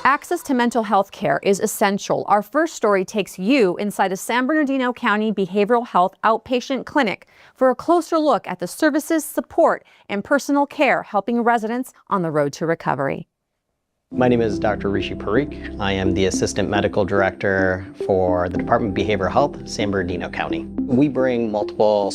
Access to mental health care is essential. Our first story takes you inside a San Bernardino County behavioral health outpatient clinic for a closer look at the services, support, and personal care helping residents on the road to recovery. My name is Dr. Rishi Parikh. I am the Assistant Medical Director for the Department of Behavioral Health, San Bernardino County. We bring multiple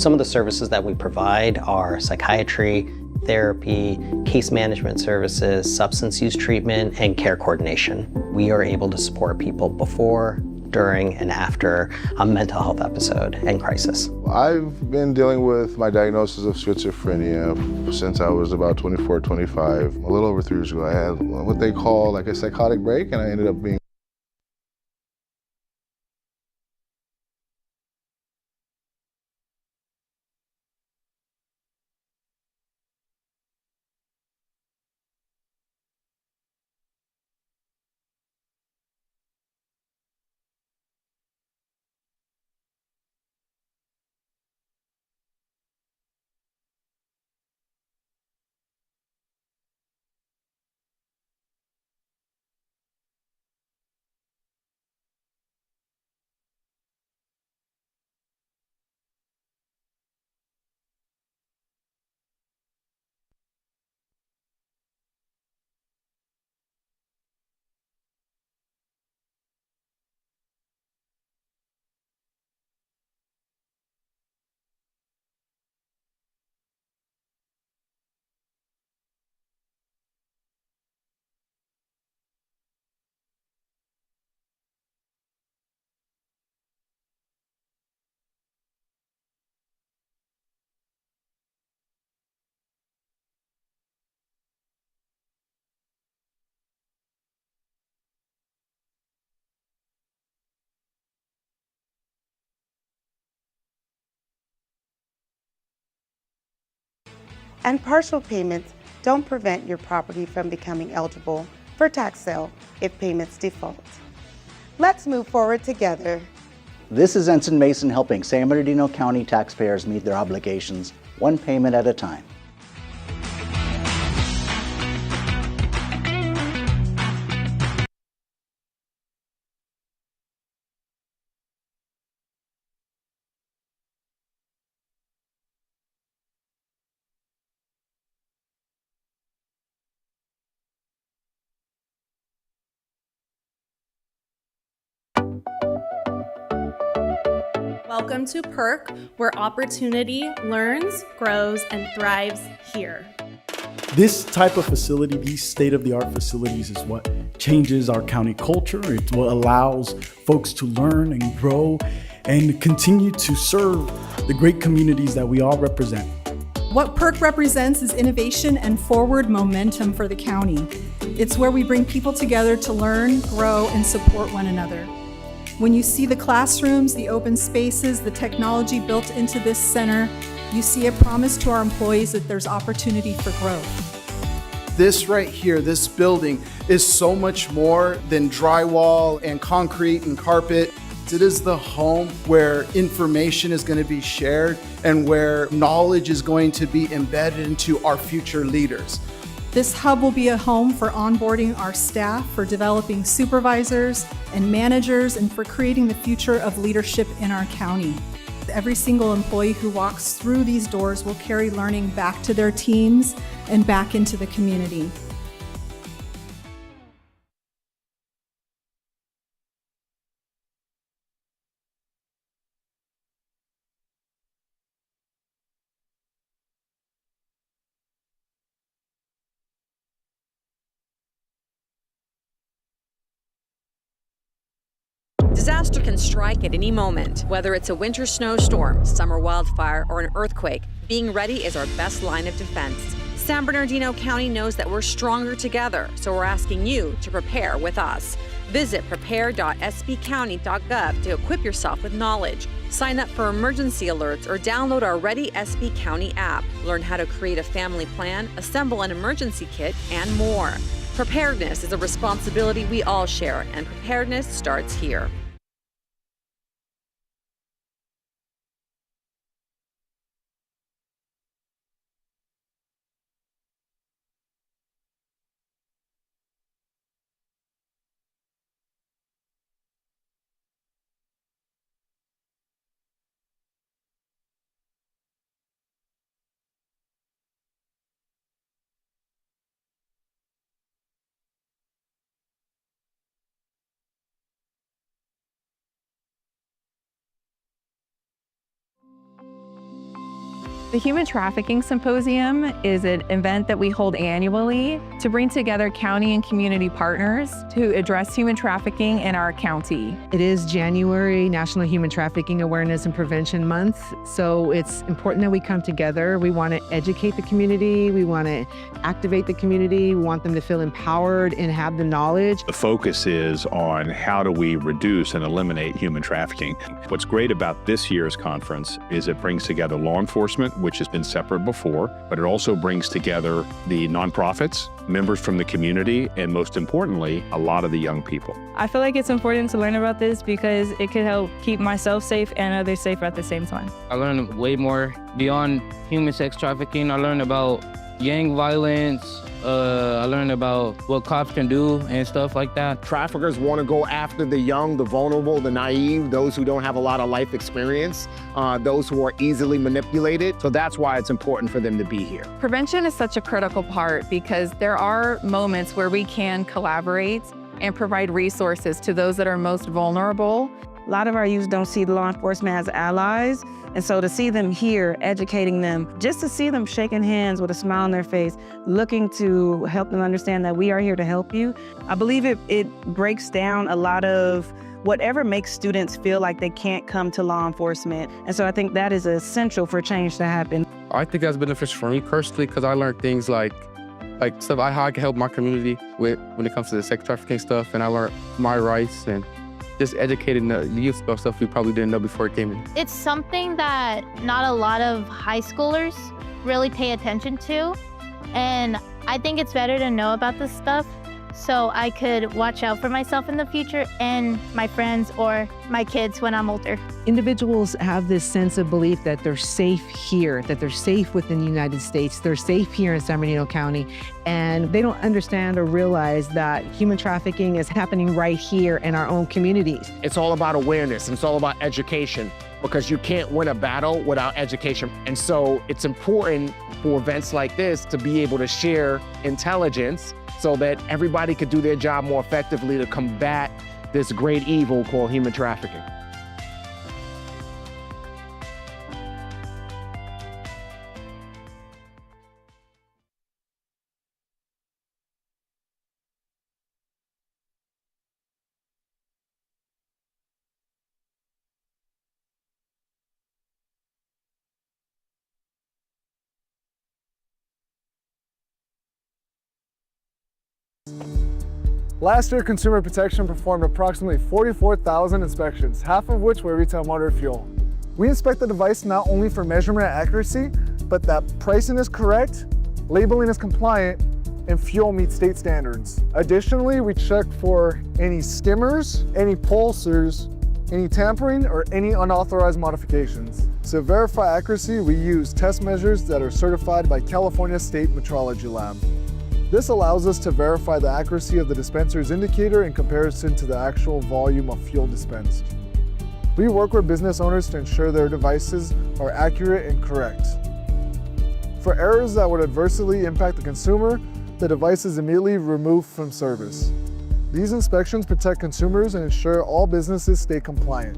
Some of the services that we provide are psychiatry, therapy, case management services, substance use treatment, and care coordination. We are able to support people before, during, and after a mental health episode and crisis. I've been dealing with my diagnosis of schizophrenia since I was about 24, 25. A little over 3 years ago, I had what they call like a psychotic break, and I ended up being And partial payments don't prevent your property from becoming eligible for tax sale if payments default. Let's move forward together. This is Ensign Mason helping San Bernardino County taxpayers meet their obligations one payment at a time. Welcome to PERC, where opportunity learns, grows, and thrives here. This type of facility, these state-of-the-art facilities, is what changes our county culture. It's what allows folks to learn and grow and continue to serve the great communities that we all represent. What PERC represents is innovation and forward momentum for the county. It's where we bring people together to learn, grow, and support one another. When you see the classrooms, the open spaces, the technology built into this center, you see a promise to our employees that there's opportunity for growth. This right here, this building, is so much more than drywall and concrete and carpet. It is the home where information is going to be shared and where knowledge is going to be embedded into our future leaders. This hub will be a home for onboarding our staff, for developing supervisors and managers, and for creating the future of leadership in our county. Every single employee who walks through these doors will carry learning back to their teams and back into the community. Disaster can strike at any moment. Whether it's a winter snowstorm, summer wildfire, or an earthquake, being ready is our best line of defense. San Bernardino County knows that we're stronger together, so we're asking you to prepare with us. Visit prepare.sbcounty.gov to equip yourself with knowledge. Sign up for emergency alerts or download our Ready SB County app. Learn how to create a family plan, assemble an emergency kit, and more. Preparedness is a responsibility we all share, and preparedness starts here. The Human Trafficking Symposium is an event that we hold annually to bring together county and community partners to address human trafficking in our county. It is January National Human Trafficking Awareness and Prevention Month, so it's important that we come together. We want to educate the community, we want to activate the community, we want them to feel empowered and have the knowledge. The focus is on how do we reduce and eliminate human trafficking. What's great about this year's conference is it brings together law enforcement, which has been separate before, but it also brings together the nonprofits, members from the community, and most importantly, a lot of the young people. I feel like it's important to learn about this because it could help keep myself safe and others safe at the same time. I learned way more beyond human sex trafficking. I learned about gang violence. I learned about what cops can do and stuff like that. Traffickers want to go after the young, the vulnerable, the naive, those who don't have a lot of life experience, those who are easily manipulated. So that's why it's important for them to be here. Prevention is such a critical part because there are moments where we can collaborate and provide resources to those that are most vulnerable. A lot of our youth don't see law enforcement as allies, and so to see them here, educating them, just to see them shaking hands with a smile on their face, looking to help them understand that we are here to help you, I believe it breaks down a lot of whatever makes students feel like they can't come to law enforcement. And so I think that is essential for change to happen. I think that's beneficial for me personally because I learned things like stuff how I can help my community with when it comes to the sex trafficking stuff, and I learned my rights and just educating the youth about stuff we probably didn't know before it came in. It's something that not a lot of high schoolers really pay attention to, and I think it's better to know about this stuff so I could watch out for myself in the future and my friends or my kids when I'm older. Individuals have this sense of belief that they're safe here, that they're safe within the United States, they're safe here in San Bernardino County, and they don't understand or realize that human trafficking is happening right here in our own communities. It's all about awareness, and it's all about education, because you can't win a battle without education. And so it's important for events like this to be able to share intelligence so that everybody could do their job more effectively to combat this great evil called human trafficking. Last year, Consumer Protection performed approximately 44,000 inspections, half of which were retail motor fuel. We inspect the device not only for measurement accuracy, but that pricing is correct, labeling is compliant, and fuel meets state standards. Additionally, we check for any skimmers, any pulsers, any tampering, or any unauthorized modifications. To verify accuracy, we use test measures that are certified by California State Metrology Lab. This allows us to verify the accuracy of the dispenser's indicator in comparison to the actual volume of fuel dispensed. We work with business owners to ensure their devices are accurate and correct. For errors that would adversely impact the consumer, the device is immediately removed from service. These inspections protect consumers and ensure all businesses stay compliant.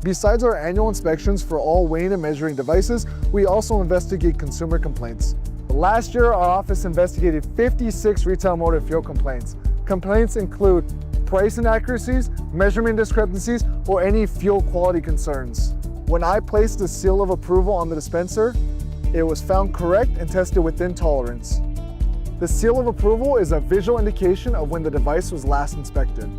Besides our annual inspections for all weighing and measuring devices, we also investigate consumer complaints. Last year, our office investigated 56 retail motor fuel complaints. Complaints include price inaccuracies, measurement discrepancies, or any fuel quality concerns. When I placed the seal of approval on the dispenser, it was found correct and tested within tolerance. The seal of approval is a visual indication of when the device was last inspected.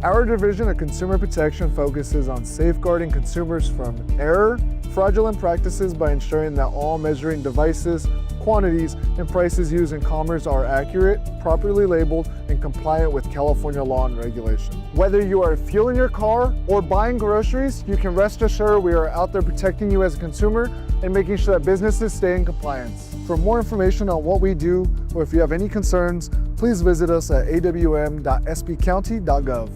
Our Division of Consumer Protection focuses on safeguarding consumers from error, fraudulent practices by ensuring that all measuring devices, quantities, and prices used in commerce are accurate, properly labeled, and compliant with California law and regulation. Whether you are fueling your car or buying groceries, you can rest assured we are out there protecting you as a consumer and making sure that businesses stay in compliance. For more information on what we do, or if you have any concerns, please visit us at awm.sbcounty.gov.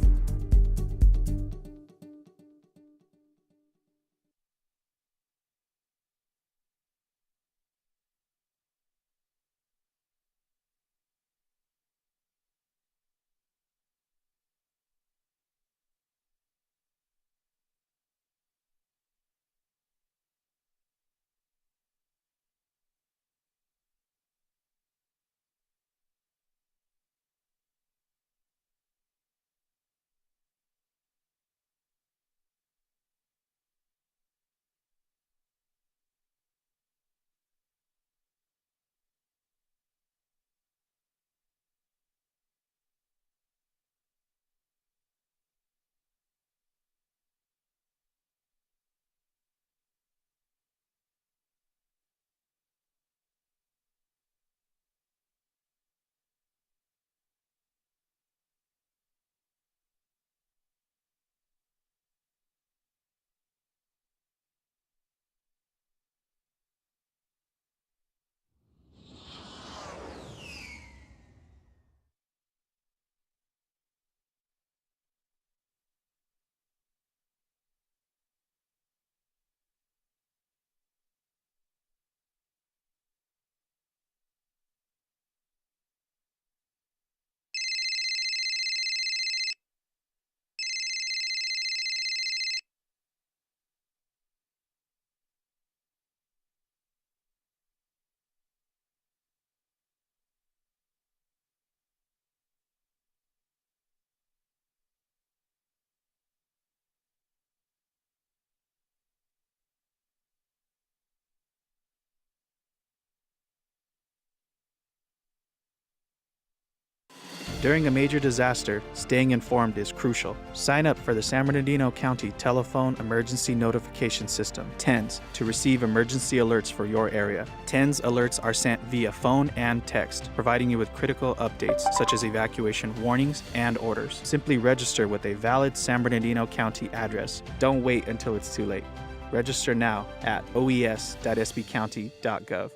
During a major disaster, staying informed is crucial. Sign up for the San Bernardino County Telephone Emergency Notification System, TENS, to receive emergency alerts for your area. TENS alerts are sent via phone and text, providing you with critical updates such as evacuation warnings and orders. Simply register with a valid San Bernardino County address. Don't wait until it's too late. Register now at oes.sbcounty.gov.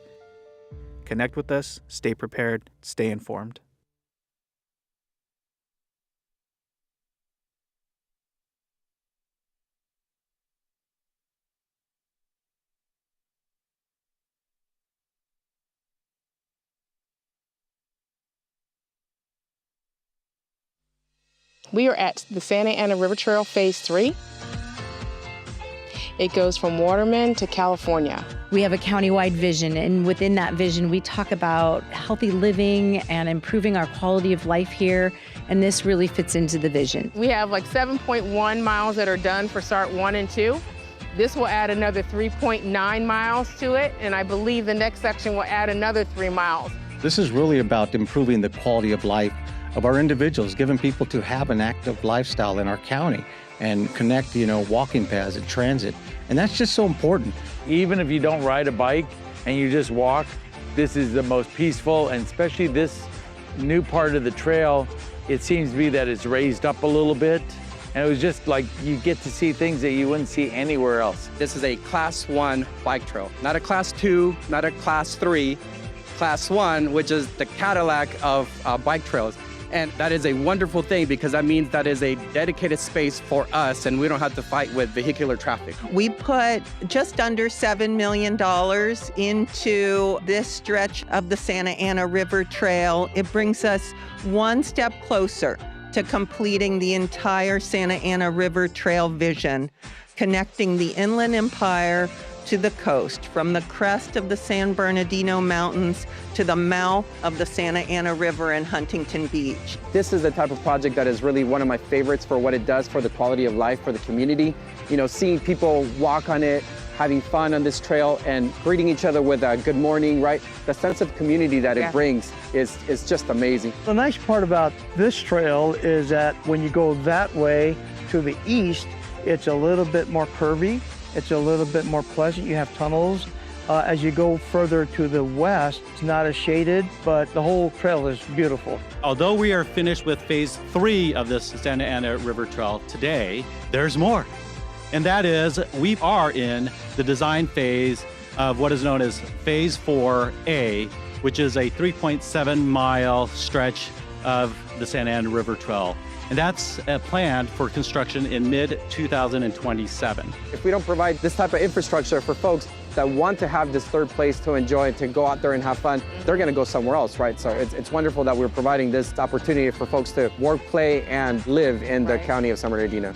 Connect with us, stay prepared, stay informed. We are at the Santa Ana River Trail Phase 3. It goes from Waterman to California. We have a countywide vision, and within that vision, we talk about healthy living and improving our quality of life here, and this really fits into the vision. We have like 7.1 miles that are done for SART 1 and 2. This will add another 3.9 miles to it, and I believe the next section will add another 3 miles. This is really about improving the quality of life of our individuals, giving people to have an active lifestyle in our county and connect, walking paths and transit. And that's just so important. Even if you don't ride a bike and you just walk, this is the most peaceful, and especially this new part of the trail, it seems to be that it's raised up a little bit. And it was just like you get to see things that you wouldn't see anywhere else. This is a Class 1 bike trail, not a Class 2, not a Class 3, Class 1, which is the Cadillac of bike trails. And that is a wonderful thing because that means that is a dedicated space for us and we don't have to fight with vehicular traffic. We put just under $7 million into this stretch of the Santa Ana River Trail. It brings us one step closer to completing the entire Santa Ana River Trail vision, connecting the Inland Empire to the coast, from the crest of the San Bernardino Mountains to the mouth of the Santa Ana River in Huntington Beach. This is the type of project that is really one of my favorites for what it does for the quality of life for the community. Seeing people walk on it, having fun on this trail and greeting each other with a good morning, right? The sense of community that it brings is just amazing. The nice part about this trail is that when you go that way to the east, it's a little bit more curvy. It's a little bit more pleasant. You have tunnels. As you go further to the west, it's not as shaded, but the whole trail is beautiful. Although we are finished with phase 3 of this Santa Ana River Trail today, there's more. And that is, we are in the design phase of what is known as phase 4A, which is a 3.7 mile stretch of the Santa Ana River Trail. And that's planned for construction in mid-2027. If we don't provide this type of infrastructure for folks that want to have this third place to enjoy, to go out there and have fun, they're gonna go somewhere else, right? So it's wonderful that we're providing this opportunity for folks to work, play, and live in the county of San Bernardino.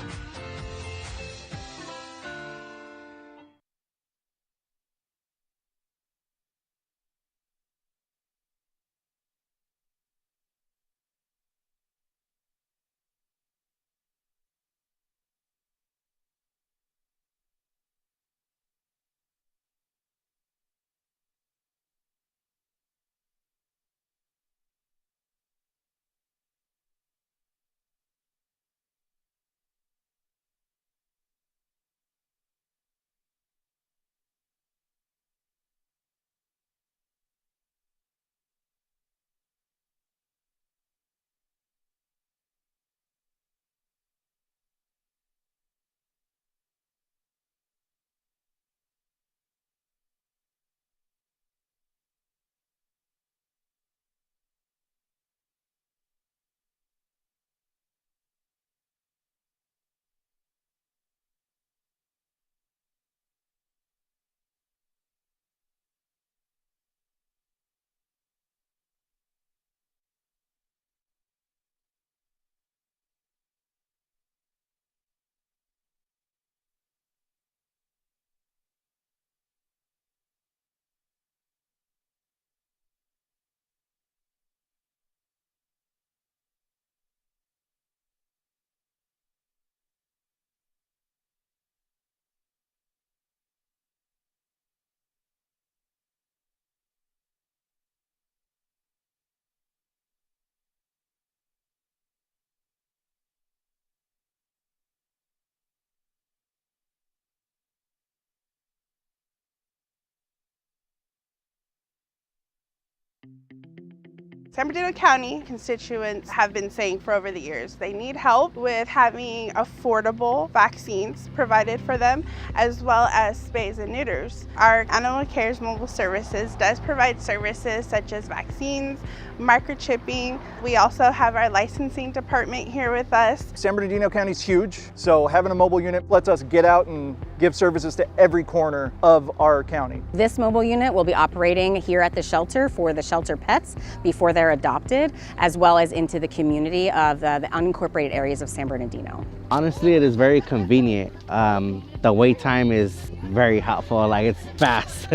San Bernardino County constituents have been saying for over the years they need help with having affordable vaccines provided for them, as well as spays and neuters. Our Animal Care's Mobile Services does provide services such as vaccines, microchipping. We also have our licensing department here with us. San Bernardino County is huge, so having a mobile unit lets us get out and give services to every corner of our county. This mobile unit will be operating here at the shelter for the shelter pets before they're adopted, as well as into the community of the unincorporated areas of San Bernardino. Honestly, it is very convenient. The wait time is very helpful, like it's fast.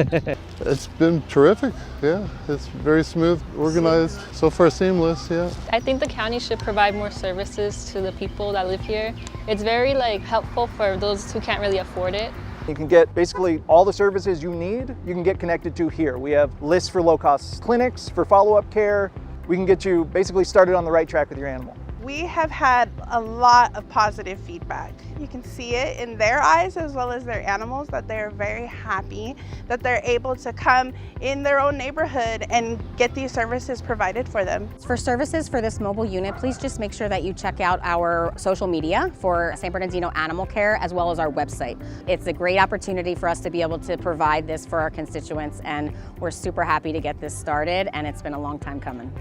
It's been terrific, yeah. It's very smooth, organized, so far seamless, yeah. I think the county should provide more services to the people that live here. It's very helpful for those who can't really afford it. You can get basically all the services you need, you can get connected to here. We have lists for low-cost clinics, for follow-up care. We can get you basically started on the right track with your animal. We have had a lot of positive feedback. You can see it in their eyes as well as their animals that they're very happy that they're able to come in their own neighborhood and get these services provided for them. For services for this mobile unit, please just make sure that you check out our social media for San Bernardino Animal Care as well as our website. It's a great opportunity for us to be able to provide this for our constituents, and we're super happy to get this started, and it's been a long time coming.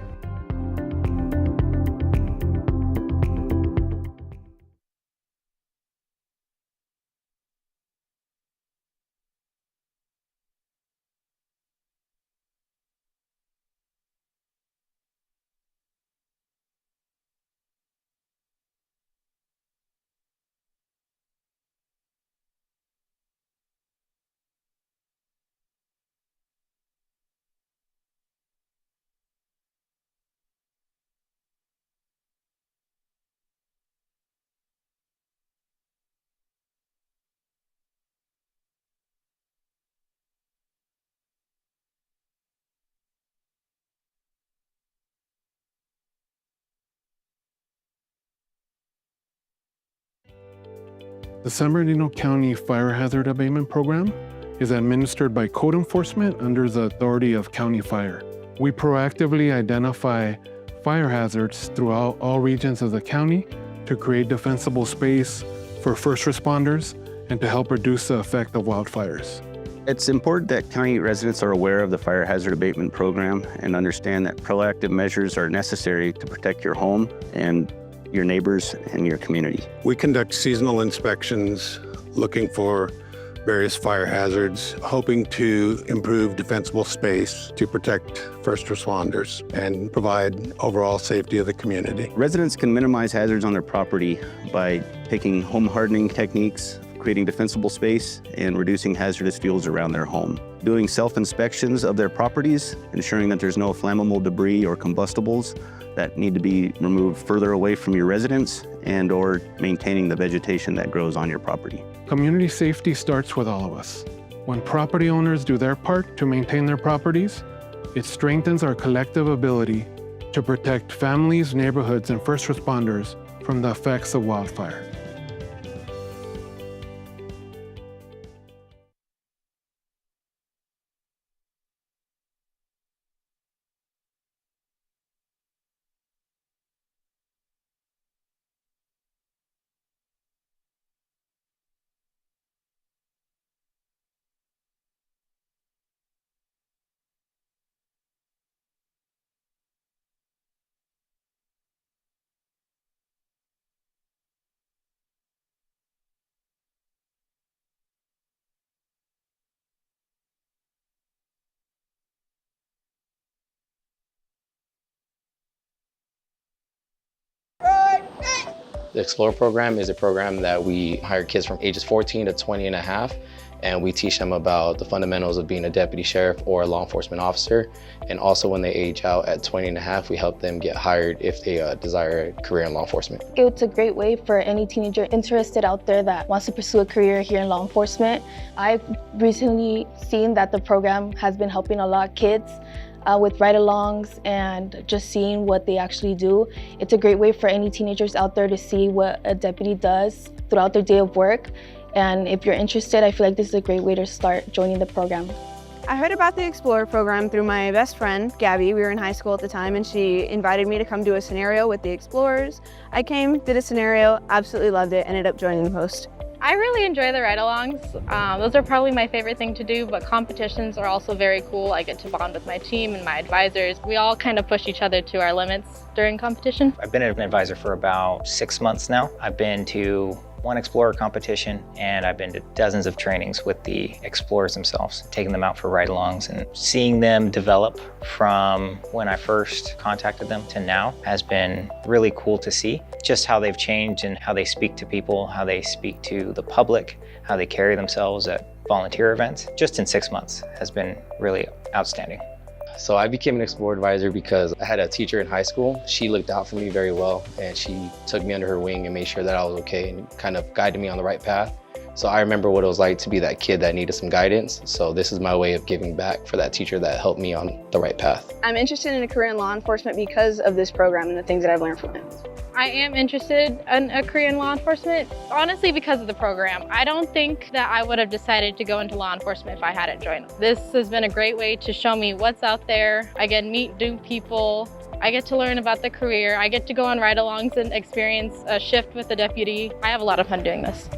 The San Bernardino County Fire Hazard Abatement Program is administered by code enforcement under the authority of County Fire. We proactively identify fire hazards throughout all regions of the county to create defensible space for first responders and to help reduce the effect of wildfires. It's important that county residents are aware of the Fire Hazard Abatement Program and understand that proactive measures are necessary to protect your home and your neighbors and your community. We conduct seasonal inspections looking for various fire hazards, hoping to improve defensible space to protect first responders and provide overall safety of the community. Residents can minimize hazards on their property by taking home hardening techniques, creating defensible space, and reducing hazardous fuels around their home. Doing self-inspections of their properties, ensuring that there's no flammable debris or combustibles that need to be removed further away from your residence, and or maintaining the vegetation that grows on your property. Community safety starts with all of us. When property owners do their part to maintain their properties, it strengthens our collective ability to protect families, neighborhoods, and first responders from the effects of wildfire. The Explore program is a program that we hire kids from ages 14 to 20 and a half, and we teach them about the fundamentals of being a deputy sheriff or a law enforcement officer. And also when they age out at 20 and a half, we help them get hired if they desire a career in law enforcement. It's a great way for any teenager interested out there that wants to pursue a career here in law enforcement. I've recently seen that the program has been helping a lot of kids with ride-alongs and just seeing what they actually do. It's a great way for any teenagers out there to see what a deputy does throughout their day of work. And if you're interested, I feel like this is a great way to start joining the program. I heard about the Explorer program through my best friend, Gabby. We were in high school at the time, and she invited me to come do a scenario with the Explorers. I came, did a scenario, absolutely loved it, ended up joining the post. I really enjoy the ride-alongs. Those are probably my favorite thing to do, but competitions are also very cool. I get to bond with my team and my advisors. We all kind of push each other to our limits during competition. I've been an advisor for about 6 months now. I've been to one Explorer competition, and I've been to dozens of trainings with the Explorers themselves, taking them out for ride-alongs, and seeing them develop from when I first contacted them to now has been really cool to see. Just how they've changed and how they speak to people, how they speak to the public, how they carry themselves at volunteer events, just in 6 months has been really outstanding. So I became an Explorer advisor because I had a teacher in high school. She looked out for me very well, and she took me under her wing and made sure that I was okay and kind of guided me on the right path. So I remember what it was like to be that kid that needed some guidance. So this is my way of giving back for that teacher that helped me on the right path. I'm interested in a career in law enforcement because of this program and the things that I've learned from it. I am interested in a career in law enforcement, honestly because of the program. I don't think that I would have decided to go into law enforcement if I hadn't joined. This has been a great way to show me what's out there. I get to meet new people. I get to learn about the career. I get to go on ride-alongs and experience a shift with the deputy. I have a lot of fun doing this.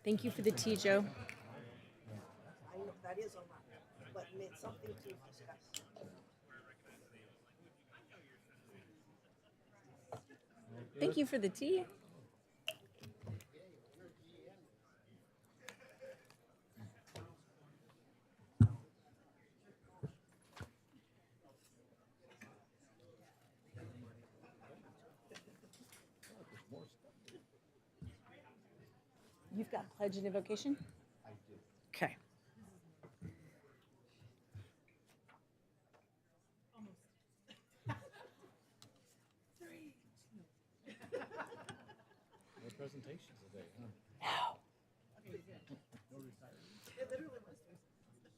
Thank you for the tea, Joe. Thank you for the tea. You've got pledge and invocation? I do. Okay. No presentation today, huh?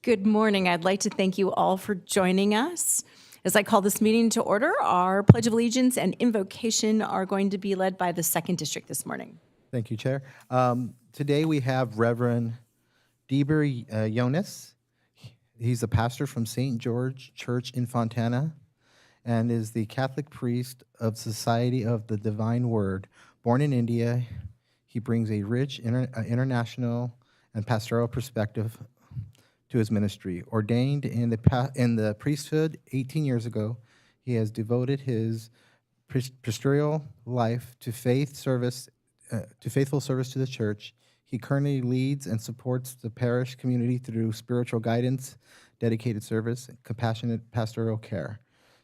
Good morning. I'd like to thank you all for joining us. As I call this meeting to order, our Pledge of Allegiance and invocation are going to be led by the 2nd District this morning. Thank you, Chair. Today we have Reverend Deber Jonas. He's a pastor from St. George Church in Fontana and is the Catholic priest of Society of the Divine Word. Born in India, he brings a rich international and pastoral perspective to his ministry. Ordained in the priesthood 18 years ago, he has devoted his pastoral life to faithful service to the church. He currently leads and supports the parish community through spiritual guidance, dedicated service, and compassionate pastoral care.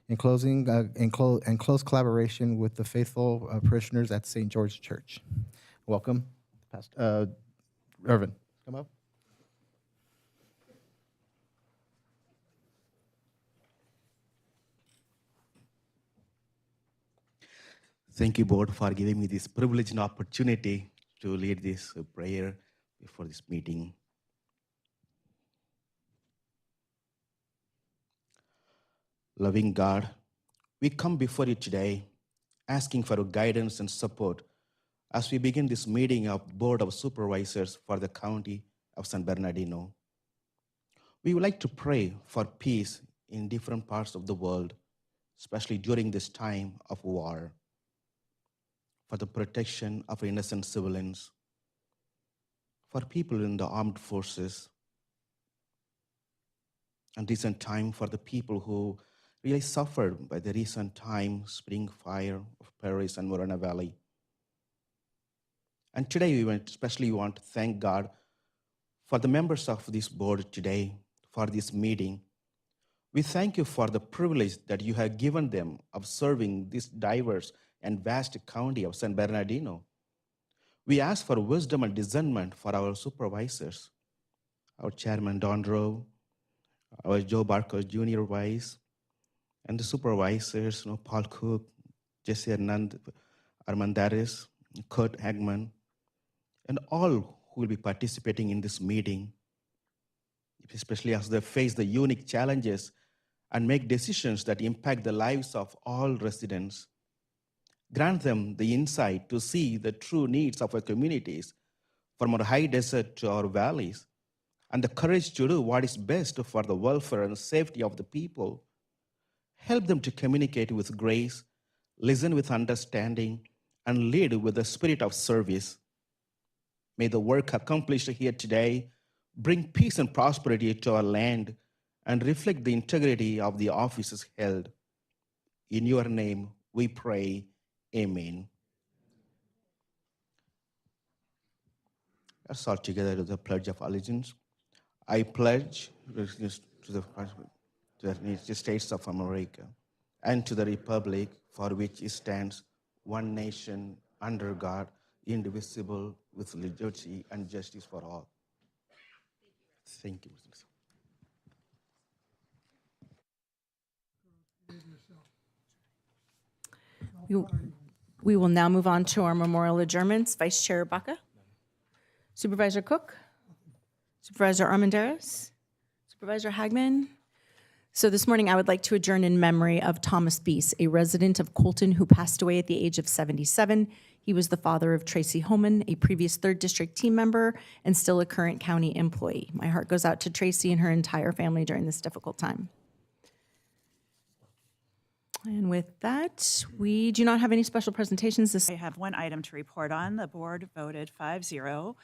In closing, in close collaboration with the faithful parishioners at St. George Church. Welcome, Reverend. Come up. Thank you, Board, for giving me this privilege and opportunity to lead this prayer before this meeting. Loving God, we come before you today asking for your guidance and support as we begin this meeting of Board of Supervisors for the County of San Bernardino. We would like to pray for peace in different parts of the world, especially during this time of war, for the protection of innocent civilians, for people in the armed forces, and recent time for the people who really suffered by the recent time spring fire of Paris and Morena Valley. And today we especially want to thank God for the members of this board today, for this meeting. We thank you for the privilege that you have given them of serving this diverse and vast county of San Bernardino. We ask for wisdom and discernment for our supervisors our chairman, Don Rowe, our Joe Barker Jr. Vice, and the supervisors, Paul Cook, Jesse Armandares, Kurt Hagman, and all who will be participating in this meeting, especially as they face the unique challenges and make decisions that impact the lives of all residents. Grant them the insight to see the true needs of our communities, from our high desert to our valleys, and the courage to do what is best for the welfare and safety of the people. Help them to communicate with grace, listen with understanding, and lead with the spirit of service. May the work accomplished here today bring peace and prosperity to our land and reflect the integrity of the offices held. In your name we pray, amen. Let's all together to the Pledge of Allegiance. I pledge to the United States of America and to the republic for which it stands, one nation, under God, indivisible, with liberty and justice for all. Thank you. We will now move on to our memorial adjournments. Vice Chair Baca, Supervisor Cook, Supervisor Armandares, Supervisor Hagman. So this morning I would like to adjourn in memory of Thomas Beese, a resident of Colton who passed away at the age of 77. He was the father of Tracy Homan, a previous 3rd District team member and still a current county employee. My heart goes out to Tracy and her entire family during this difficult time. And with that, we do not have any special presentations. I have one item to report on. The board voted 5-0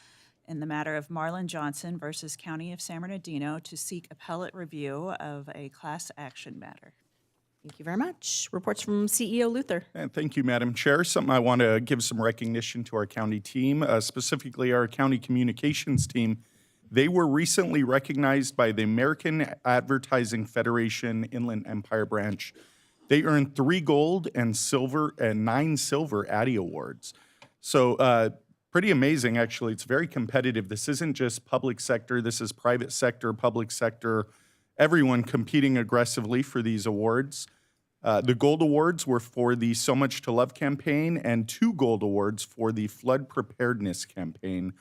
in the matter of Marlon Johnson versus County of San Bernardino to seek appellate review of a class action matter. Thank you very much. Reports from CEO Luther. And thank you, Madam Chair. Something I want to give some recognition to our county team, specifically our county communications team. They were recently recognized by the American Advertising Federation Inland Empire Branch. They earned 3 gold and 9 silver Addy Awards. So pretty amazing, actually. It's very competitive. This isn't just public sector. This is private sector, public sector, everyone competing aggressively for these awards. The gold awards were for the So Much to Love campaign and 2 gold awards for the flood preparedness campaign.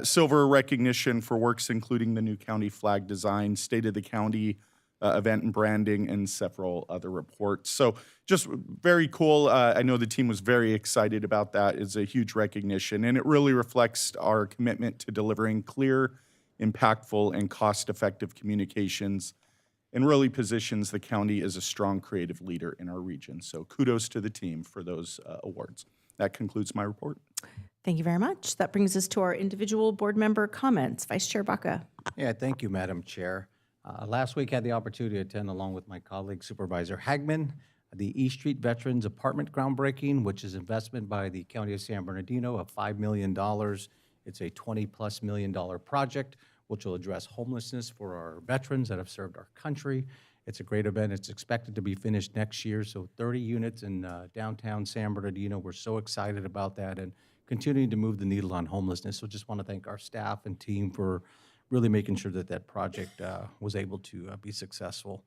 Silver recognition for works including the new county flag design, state of the county event and branding, and several other reports. So just very cool. I know the team was very excited about that. It's a huge recognition, and it really reflects our commitment to delivering clear, impactful, and cost-effective communications, and really positions the county as a strong creative leader in our region. So kudos to the team for those awards. That concludes my report. Thank you very much. That brings us to our individual board member comments. Vice Chair Baca. Yeah, thank you, Madam Chair. Last week, I had the opportunity to attend, along with my colleague Supervisor Hagman, the East Street Veterans Apartment groundbreaking, which is investment by the County of San Bernardino of $5 million. It's a $20+ million project, which will address homelessness for our veterans that have served our country. It's a great event. It's expected to be finished next year, so 30 units in downtown San Bernardino. We're so excited about that and continuing to move the needle on homelessness. So just want to thank our staff and team for really making sure that that project was able to be successful.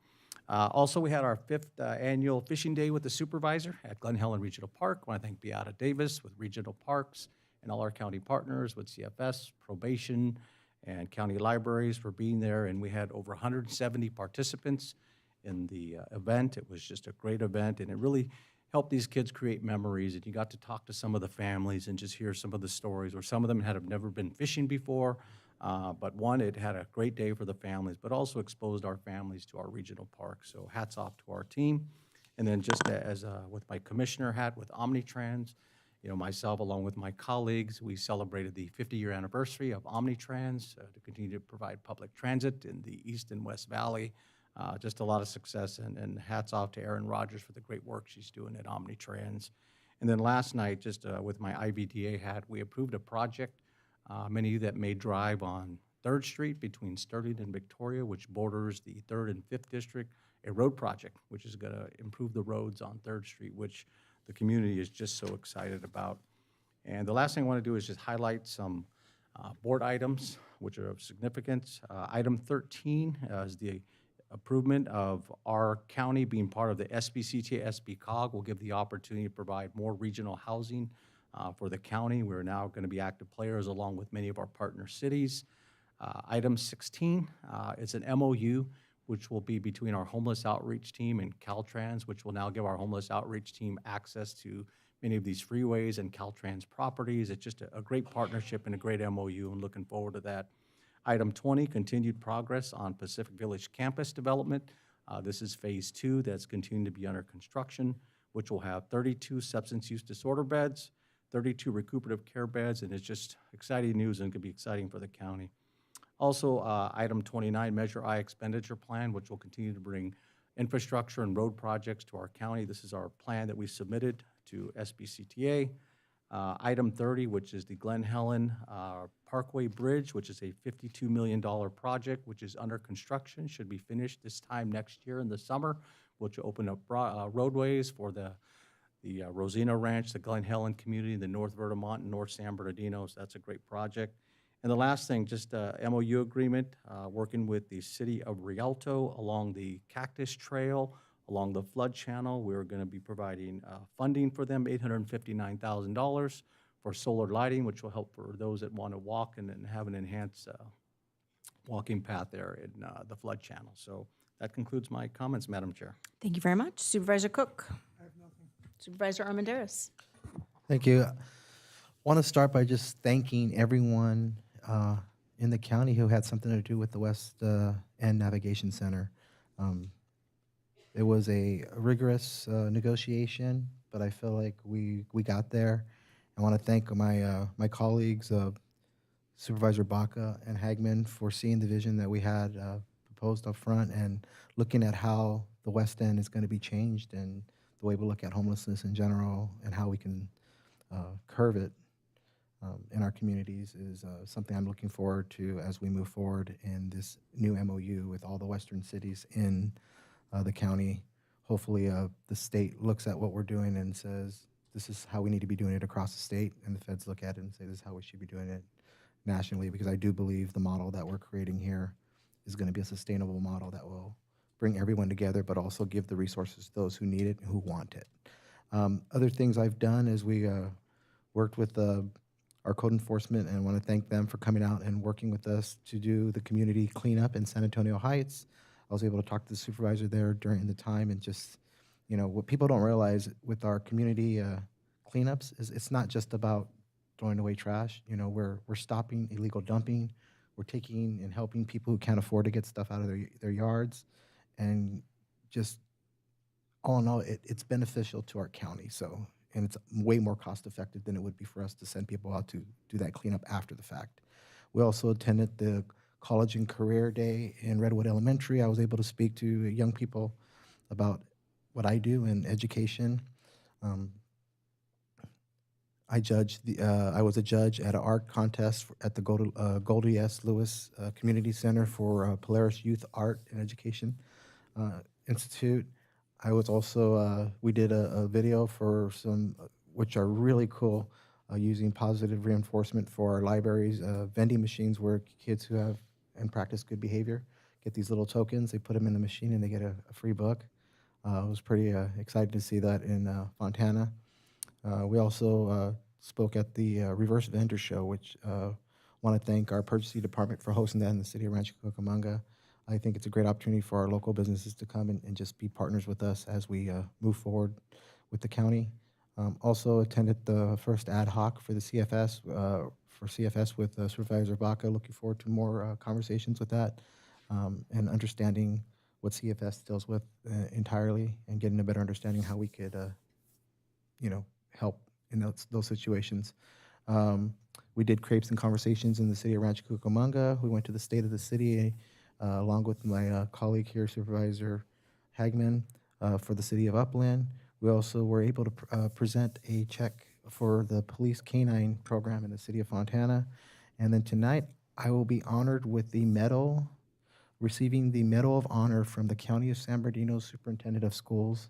Also, we had our 5th annual fishing day with the supervisor at Glen Helen Regional Park. I want to thank Beata Davis with Regional Parks and all our county partners with CFS, probation, and county libraries for being there. And we had over 170 participants in the event. It was just a great event, and it really helped these kids create memories. And you got to talk to some of the families and just hear some of the stories, or some of them had never been fishing before. But one, it had a great day for the families, but also exposed our families to our regional park. So hats off to our team. And then just as with my commissioner hat with Omnitrans, myself along with my colleagues, we celebrated the 50-year anniversary of Omnitrans to continue to provide public transit in the East and West Valley. Just a lot of success, and hats off to Erin Rogers for the great work she's doing at Omnitrans. And then last night, just with my IVDA hat, we approved a project. Many of you that may drive on 3rd Street between Sterling and Victoria, which borders the 3rd and 5th District, a road project, which is going to improve the roads on 3rd Street, which the community is just so excited about. And the last thing I want to do is just highlight some board items, which are of significance. Item 13 is the improvement of our county being part of the SBCTA SBCOG will give the opportunity to provide more regional housing for the county. We're now going to be active players along with many of our partner cities. Item 16 is an MOU which will be between our homeless outreach team and Caltrans, which will now give our homeless outreach team access to many of these freeways and Caltrans properties. It's just a great partnership and a great MOU, and looking forward to that. Item 20, continued progress on Pacific Village campus development. This is phase 2 that's continuing to be under construction, which will have 32 substance use disorder beds, 32 recuperative care beds, and it's just exciting news and could be exciting for the county. Also, item 29, Measure I expenditure plan, which will continue to bring infrastructure and road projects to our county. This is our plan that we submitted to SBCTA. Item 30, which is the Glen Helen Parkway Bridge, which is a $52 million project, which is under construction, should be finished this time next year in the summer, which will open up roadways for the Rosina Ranch, the Glen Helen community, the North Vermont and North San Bernardino. So that's a great project. And the last thing, just a MOU agreement, working with the city of Rialto along the Cactus Trail, along the flood channel. We're going to be providing funding for them, $859,000 for solar lighting, which will help for those that want to walk and have an enhanced walking path there in the flood channel. So that concludes my comments, Madam Chair. Thank you very much. Supervisor Cook. I have nothing. Supervisor Armendariz. Thank you. I want to start by just thanking everyone in the county who had something to do with the West End Navigation Center. It was a rigorous negotiation, but I feel like we got there. I want to thank my colleagues, Supervisor Baca and Hagman, for seeing the vision that we had proposed up front and looking at how the West End is going to be changed and the way we look at homelessness in general and how we can curb it in our communities is something I'm looking forward to as we move forward in this new MOU with all the western cities in the county. Hopefully the state looks at what we're doing and says, this is how we need to be doing it across the state, and the feds look at it and say, this is how we should be doing it nationally, because I do believe the model that we're creating here is going to be a sustainable model that will bring everyone together, but also give the resources to those who need it and who want it. Other things I've done is we worked with our code enforcement, and I want to thank them for coming out and working with us to do the community cleanup in San Antonio Heights. I was able to talk to the supervisor there during the time, and just, you know, what people don't realize with our community cleanups is it's not just about throwing away trash. You know, we're stopping illegal dumping. We're taking and helping people who can't afford to get stuff out of their yards, and just all in all, it's beneficial to our county. So, and it's way more cost effective than it would be for us to send people out to do that cleanup after the fact. We also attended the College and Career Day in Redwood Elementary. I was able to speak to young people about what I do in education. I was a judge at an art contest at the Goldie S. Lewis Community Center for Polaris Youth Art and Education Institute. I was also, we did a video for some, which are really cool, using positive reinforcement for our libraries, vending machines where kids who have and practice good behavior get these little tokens. They put them in the machine and they get a free book. I was pretty excited to see that in Fontana. We also spoke at the Reverse Vendor Show, which want to thank our purchasing department for hosting that in the city of Rancho Cucamonga. I think it's a great opportunity for our local businesses to come and just be partners with us as we move forward with the county. Also attended the first ad hoc for the CFS, with Supervisor Baca. Looking forward to more conversations with that and understanding what CFS deals with entirely, and getting a better understanding how we could, help in those situations. We did crepes and conversations in the city of Rancho Cucamonga. We went to the state of the city along with my colleague here, Supervisor Hagman, for the city of Upland. We also were able to present a check for the police canine program in the city of Fontana. And then tonight, I will be honored with the medal, receiving the Medal of Honor from the County of San Bernardino Superintendent of Schools.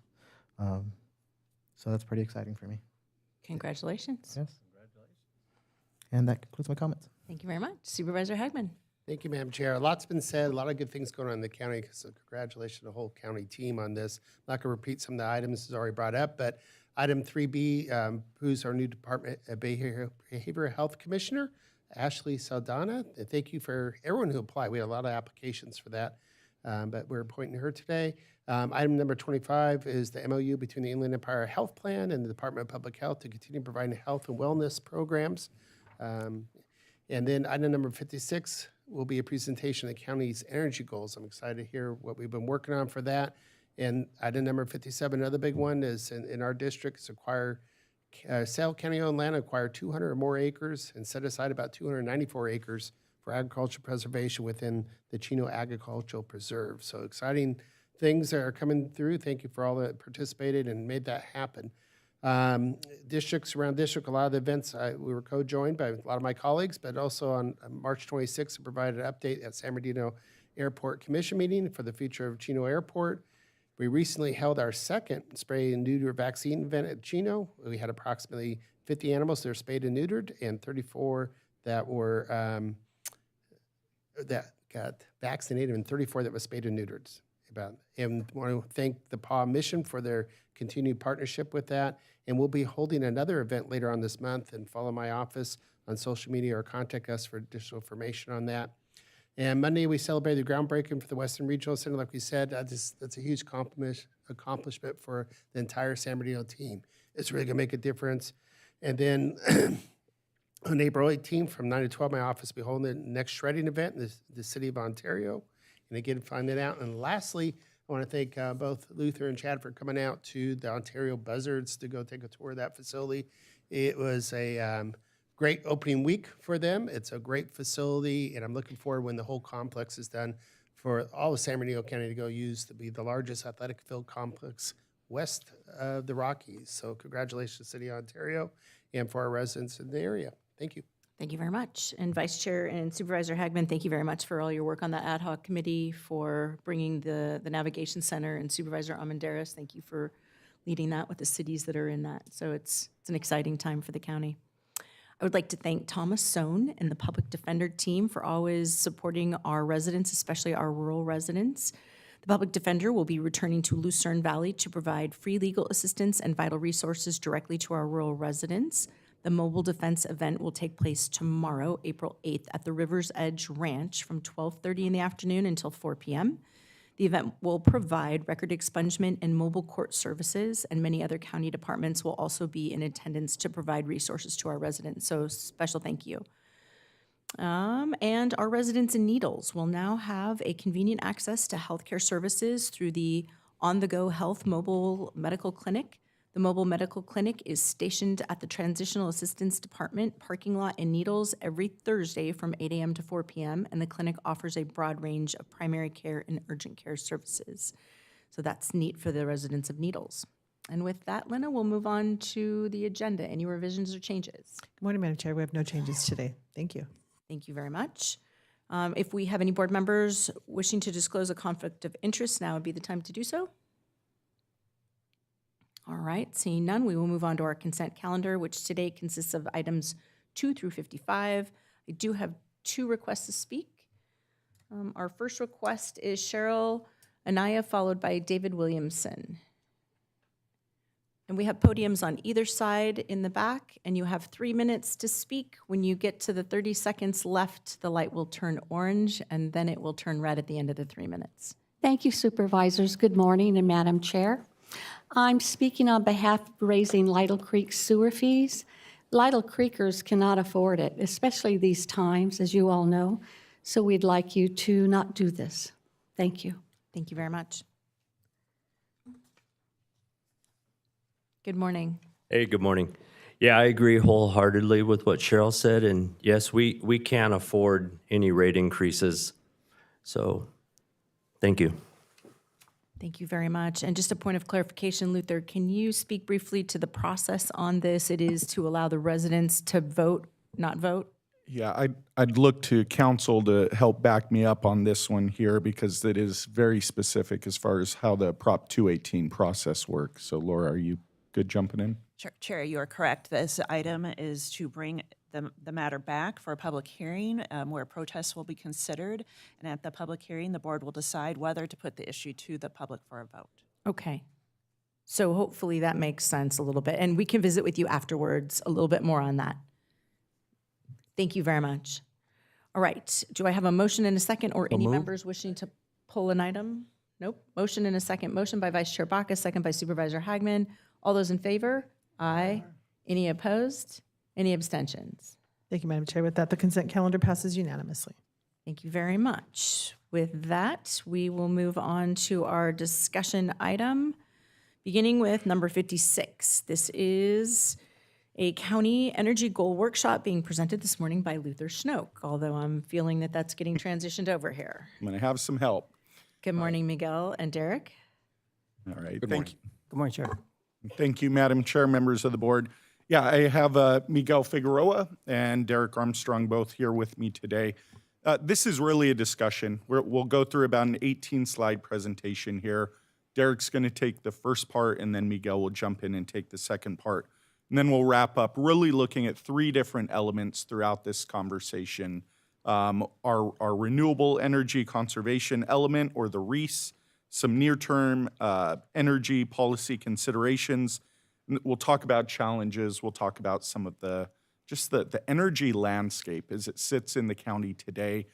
So that's pretty exciting for me. Congratulations. Yes. And that concludes my comments. Thank you very much. Supervisor Hagman. Thank you, Madam Chair. A lot's been said, a lot of good things going on in the county, so congratulations to the whole county team on this. I'm not going to repeat some of the items that's already brought up, but item 3B, who's our new Department of Behavioral Health Commissioner, Ashley Saldana. And thank you for everyone who applied. We had a lot of applications for that, but we're appointing her today. Item number 25 is the MOU between the Inland Empire Health Plan and the Department of Public Health to continue providing health and wellness programs. And then item number 56 will be a presentation of the county's energy goals. I'm excited to hear what we've been working on for that. And item number 57, another big one is in our district, is sell county-owned land, acquire 200 or more acres, and set aside about 294 acres for agricultural preservation within the Chino Agricultural Preserve. So exciting things that are coming through. Thank you for all that participated and made that happen. Districts around district, a lot of the events, we were co-joined by a lot of my colleagues, but also on March 26th, I provided an update at San Bernardino Airport Commission meeting for the future of Chino Airport. We recently held our second spray and neuter vaccine event at Chino. We had approximately 50 animals that were spayed and neutered, and 34 that were that got vaccinated, and 34 that were spayed and neutered. And I want to thank the PAW Mission for their continued partnership with that. And we'll be holding another event later on this month, and follow my office on social media or contact us for additional information on that. And Monday, we celebrated the groundbreaking for the Western Regional Center. Like we said, that's a huge accomplishment for the entire San Bernardino team. It's really going to make a difference. And then on April 18th, from 9 to 12, my office will be holding the next shredding event in the city of Ontario. And again, find that out. And lastly, I want to thank both Luther and Chad for coming out to the Ontario Buzzards to go take a tour of that facility. It was a great opening week for them. It's a great facility, and I'm looking forward when the whole complex is done for all of San Bernardino County to go use to be the largest athletic field complex west of the Rockies. So congratulations, City of Ontario, and for our residents in the area. Thank you. Thank you very much. And Vice Chair and Supervisor Hagman, thank you very much for all your work on the ad hoc committee, for bringing the Navigation Center, and Supervisor Armendariz, thank you for leading that with the cities that are in that. So it's an exciting time for the county. I would like to thank Thomas Sohn and the Public Defender team for always supporting our residents, especially our rural residents. The Public Defender will be returning to Lucerne Valley to provide free legal assistance and vital resources directly to our rural residents. The Mobile Defense event will take place tomorrow, April 8th, at the River's Edge Ranch from 12:30 in the afternoon until 4 p.m. The event will provide record expungement and mobile court services, and many other county departments will also be in attendance to provide resources to our residents. So special thank you. And our residents in Needles will now have a convenient access to healthcare services through the On-the-Go Health Mobile Medical Clinic. The mobile medical clinic is stationed at the Transitional Assistance Department parking lot in Needles every Thursday from 8 a.m. to 4 p.m., and the clinic offers a broad range of primary care and urgent care services. So that's neat for the residents of Needles. And with that, Lena, we'll move on to the agenda. Any revisions or changes? Good morning, Madam Chair. We have no changes today. Thank you. Thank you very much. If we have any board members wishing to disclose a conflict of interest, now would be the time to do so. All right, seeing none, we will move on to our consent calendar, which today consists of items 2 through 55. I do have 2 requests to speak. Our first request is Cheryl Anaya, followed by David Williamson. And we have podiums on either side in the back, and you have 3 minutes to speak. When you get to the 30 seconds left, the light will turn orange, and then it will turn red at the end of the 3 minutes. Thank you, Supervisors. Good morning, and Madam Chair. I'm speaking on behalf of raising Lytle Creek sewer fees. Lytle Creekers cannot afford it, especially these times, as you all know. So we'd like you to not do this. Thank you. Thank you very much. Good morning. Hey, good morning. Yeah, I agree wholeheartedly with what Cheryl said, and yes, we can't afford any rate increases. So, thank you. Thank you very much. And just a point of clarification, Luther, can you speak briefly to the process on this? It is to allow the residents to vote, not vote? Yeah, I'd look to council to help back me up on this one here, because it is very specific as far as how the Prop 218 process works. So Laura, are you good jumping in? Chair, you are correct. This item is to bring the matter back for a public hearing where protests will be considered. And at the public hearing, the board will decide whether to put the issue to the public for a vote. Okay. So hopefully that makes sense a little bit. And we can visit with you afterwards a little bit more on that. Thank you very much. All right. Do I have a motion and a second, or any members wishing to pull an item? Nope. Motion and a second. Motion by Vice Chair Baca, second by Supervisor Hagman. All those in favor? Aye. Any opposed? Any abstentions? Thank you, Madam Chair. With that, the consent calendar passes unanimously. Thank you very much. With that, we will move on to our discussion item, beginning with number 56. This is a county energy goal workshop being presented this morning by Luther Schnoke, although I'm feeling that that's getting transitioned over here. I'm going to have some help. Good morning, Miguel and Derek. All right. Good morning, Chair. Thank you, Madam Chair, members of the board. Yeah, I have Miguel Figueroa and Derek Armstrong both here with me today. This is really a discussion. We'll go through about an 18-slide presentation here. Derek's going to take the first part, and then Miguel will jump in and take the second part. And then we'll wrap up really looking at three different elements throughout this conversation. Our renewable energy conservation element, or the REES, some near-term energy policy considerations. We'll talk about challenges. We'll talk about some of the energy landscape as it sits in the county today.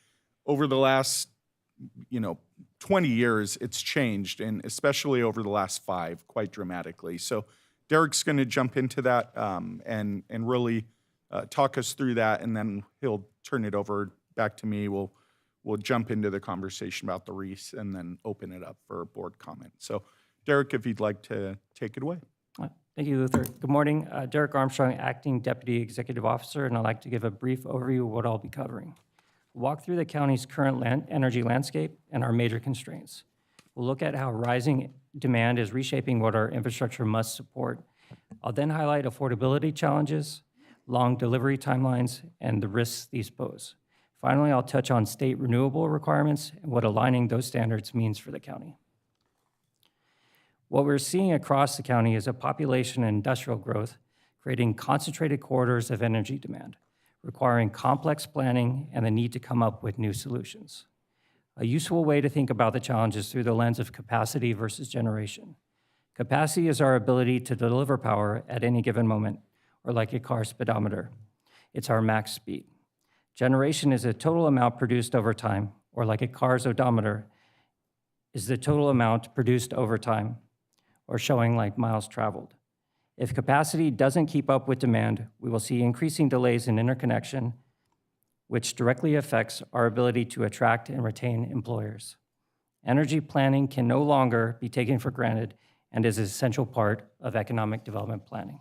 Over the last 20 years, it's changed, and especially over the last 5, quite dramatically. So Derek's going to jump into that and really talk us through that, and then he'll turn it over back to me. We'll jump into the conversation about the REES and then open it up for board comment. So Derek, if you'd like to take it away. Thank you, Luther. Good morning. Derek Armstrong, Acting Deputy Executive Officer, and I'd like to give a brief overview of what I'll be covering. We'll walk through the county's current energy landscape and our major constraints. We'll look at how rising demand is reshaping what our infrastructure must support. I'll then highlight affordability challenges, long delivery timelines, and the risks these pose. Finally, I'll touch on state renewable requirements and what aligning those standards means for the county. What we're seeing across the county is a population and industrial growth, creating concentrated corridors of energy demand, requiring complex planning and the need to come up with new solutions. A useful way to think about the challenges through the lens of capacity versus generation. Capacity is our ability to deliver power at any given moment, or like a car speedometer. It's our max speed. Generation is a total amount produced over time, or like a car's odometer, is the total amount produced over time, or showing like miles traveled. If capacity doesn't keep up with demand, we will see increasing delays in interconnection, which directly affects our ability to attract and retain employers. Energy planning can no longer be taken for granted and is an essential part of economic development planning.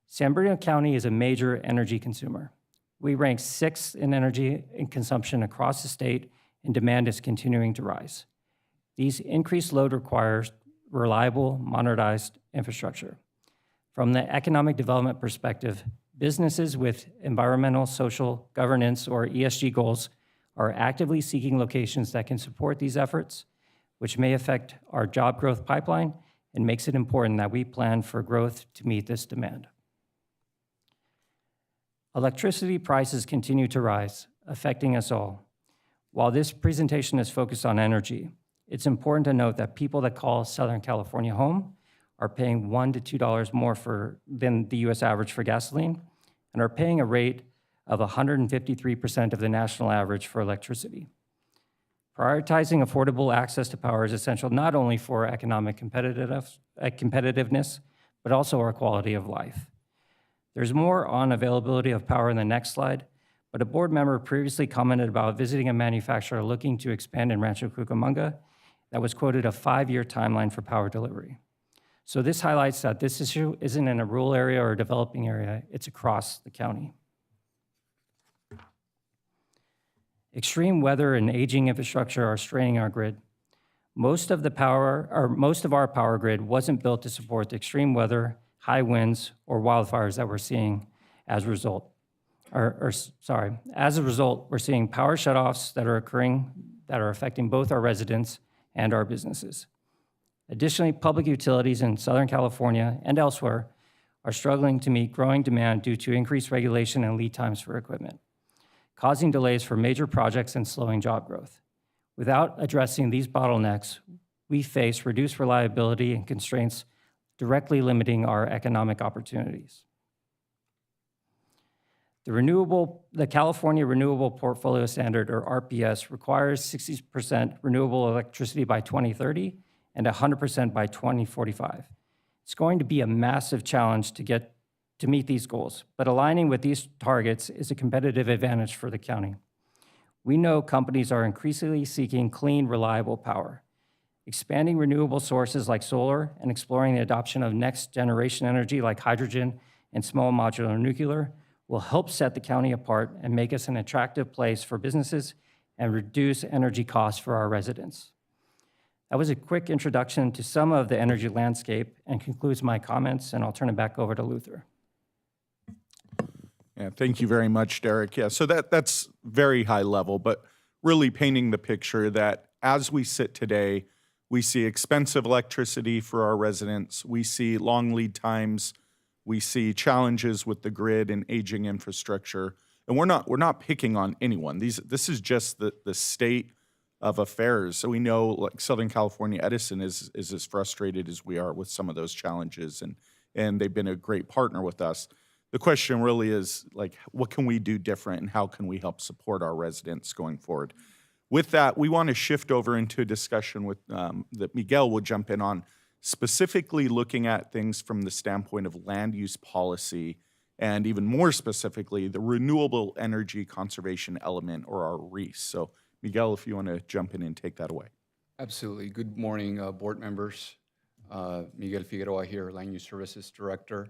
San Bernardino County is a major energy consumer. We rank 6th in energy consumption across the state, and demand is continuing to rise. These increased load requires reliable, modernized infrastructure. From the economic development perspective, businesses with environmental, social, governance, or ESG goals are actively seeking locations that can support these efforts, which may affect our job growth pipeline and makes it important that we plan for growth to meet this demand. Electricity prices continue to rise, affecting us all. While this presentation is focused on energy, it's important to note that people that call Southern California home are paying $1 to $2 more than the US average for gasoline, and are paying a rate of 153% of the national average for electricity. Prioritizing affordable access to power is essential not only for economic competitiveness, but also our quality of life. There's more on availability of power in the next slide, but a board member previously commented about visiting a manufacturer looking to expand in Rancho Cucamonga that was quoted a 5-year timeline for power delivery. So this highlights that this issue isn't in a rural area or a developing area, it's across the county. Extreme weather and aging infrastructure are straining our grid. Most of our power grid wasn't built to support the extreme weather, high winds, or wildfires that we're seeing as a result. As a result, we're seeing power shutoffs that are occurring that are affecting both our residents and our businesses. Additionally, public utilities in Southern California and elsewhere are struggling to meet growing demand due to increased regulation and lead times for equipment, causing delays for major projects and slowing job growth. Without addressing these bottlenecks, we face reduced reliability and constraints directly limiting our economic opportunities. The California Renewable Portfolio Standard, or RPS, requires 60% renewable electricity by 2030 and 100% by 2045. It's going to be a massive challenge to meet these goals, but aligning with these targets is a competitive advantage for the county. We know companies are increasingly seeking clean, reliable power. Expanding renewable sources like solar and exploring the adoption of next-generation energy like hydrogen and small modular nuclear will help set the county apart and make us an attractive place for businesses and reduce energy costs for our residents. That was a quick introduction to some of the energy landscape and concludes my comments, and I'll turn it back over to Luther. Yeah, thank you very much, Derek. Yeah, so that's very high level, but really painting the picture that as we sit today, we see expensive electricity for our residents, we see long lead times, we see challenges with the grid and aging infrastructure, and we're not picking on anyone. This is just the state of affairs. So we know, like Southern California Edison is as frustrated as we are with some of those challenges, and they've been a great partner with us. The question really is, like, what can we do different and how can we help support our residents going forward? With that, we want to shift over into a discussion with that Miguel will jump in on, specifically looking at things from the standpoint of land use policy and even more specifically, the renewable energy conservation element, or our REES. So Miguel, if you want to jump in and take that away. Absolutely. Good morning, board members. Miguel Figueroa here, Land Use Services Director.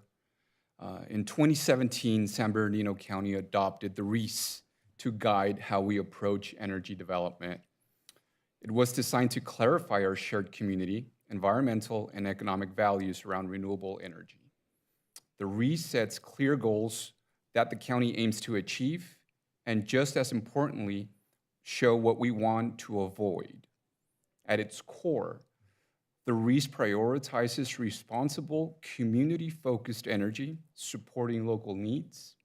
In 2017, San Bernardino County adopted the REES to guide how we approach energy development. It was designed to clarify our shared community, environmental, and economic values around renewable energy. The REES sets clear goals that the county aims to achieve, and just as importantly, show what we want to avoid. At its core, the REES prioritizes responsible, community-focused energy, supporting local needs,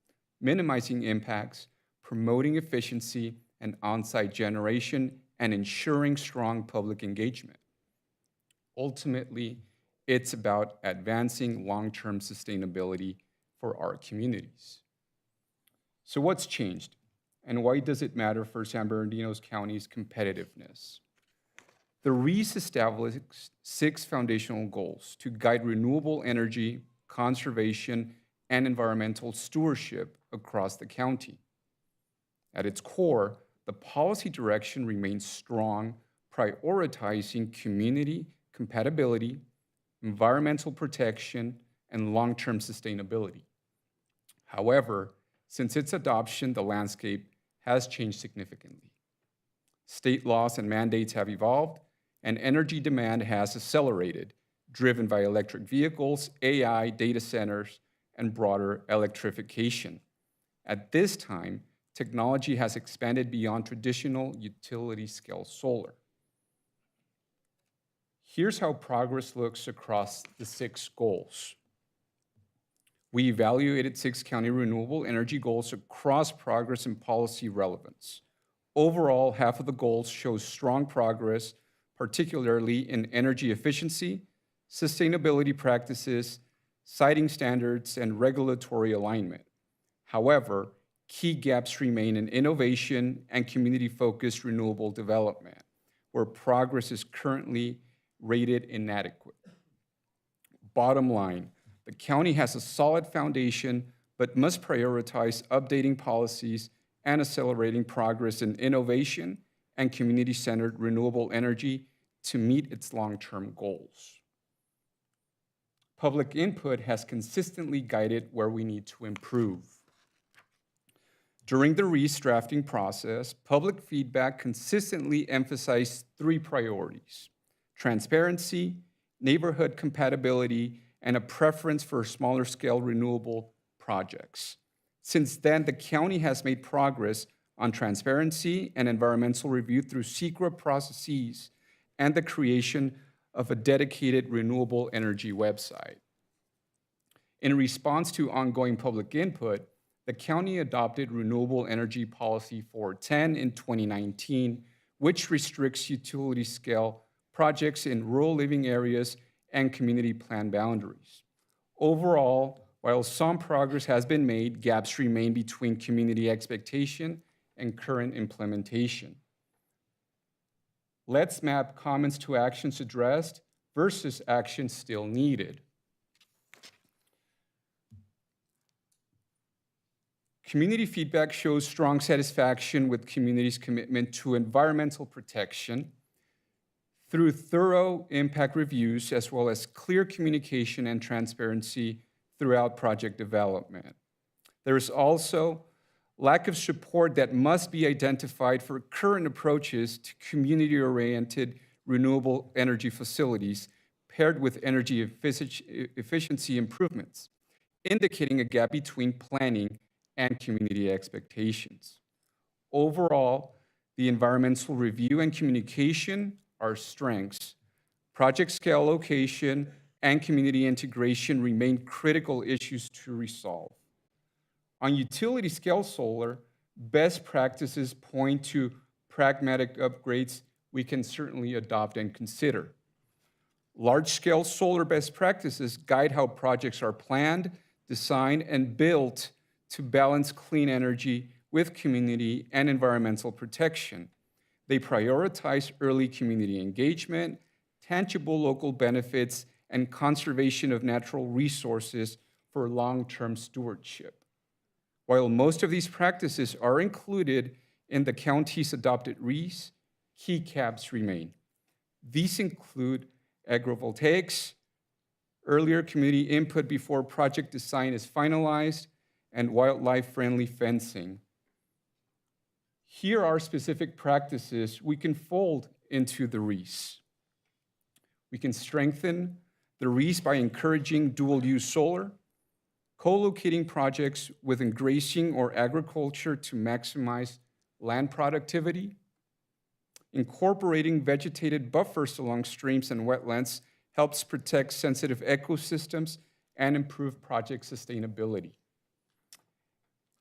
minimizing impacts, promoting efficiency and on-site generation, and ensuring strong public engagement. Ultimately, it's about advancing long-term sustainability for our communities. So what's changed, and why does it matter for San Bernardino County's competitiveness? The REES established 6 foundational goals to guide renewable energy, conservation, and environmental stewardship across the county. At its core, the policy direction remains strong, prioritizing community compatibility, environmental protection, and long-term sustainability. However, since its adoption, the landscape has changed significantly. State laws and mandates have evolved, and energy demand has accelerated, driven by electric vehicles, AI, data centers, and broader electrification. At this time, technology has expanded beyond traditional utility-scale solar. Here's how progress looks across the 6 goals. We evaluated 6 county renewable energy goals across progress and policy relevance. Overall, half of the goals show strong progress, particularly in energy efficiency, sustainability practices, siting standards, and regulatory alignment. However, key gaps remain in innovation and community-focused renewable development, where progress is currently rated inadequate. Bottom line, the county has a solid foundation, but must prioritize updating policies and accelerating progress in innovation and community-centered renewable energy to meet its long-term goals. Public input has consistently guided where we need to improve. During the REES drafting process, public feedback consistently emphasized 3 priorities: transparency, neighborhood compatibility, and a preference for smaller scale renewable projects. Since then, the county has made progress on transparency and environmental review through secret processes and the creation of a dedicated renewable energy website. In response to ongoing public input, the county adopted Renewable Energy Policy 410 in 2019, which restricts utility scale projects in rural living areas and community plan boundaries. Overall, while some progress has been made, gaps remain between community expectation and current implementation. Let's map comments to actions addressed versus actions still needed. Community feedback shows strong satisfaction with community's commitment to environmental protection through thorough impact reviews, as well as clear communication and transparency throughout project development. There is also lack of support that must be identified for current approaches to community-oriented renewable energy facilities paired with energy efficiency improvements, indicating a gap between planning and community expectations. Overall, the environmental review and communication are strengths. Project scale location and community integration remain critical issues to resolve. On utility scale solar, best practices point to pragmatic upgrades we can certainly adopt and consider. Large-scale solar best practices guide how projects are planned, designed, and built to balance clean energy with community and environmental protection. They prioritize early community engagement, tangible local benefits, and conservation of natural resources for long-term stewardship. While most of these practices are included in the county's adopted REIS, key gaps remain. These include agrivoltaics, earlier community input before project design is finalized, and wildlife-friendly fencing. Here are specific practices we can fold into the REIS. We can strengthen the REIS by encouraging dual-use solar, co-locating projects within grazing or agriculture to maximize land productivity, incorporating vegetated buffers along streams and wetlands helps protect sensitive ecosystems and improve project sustainability.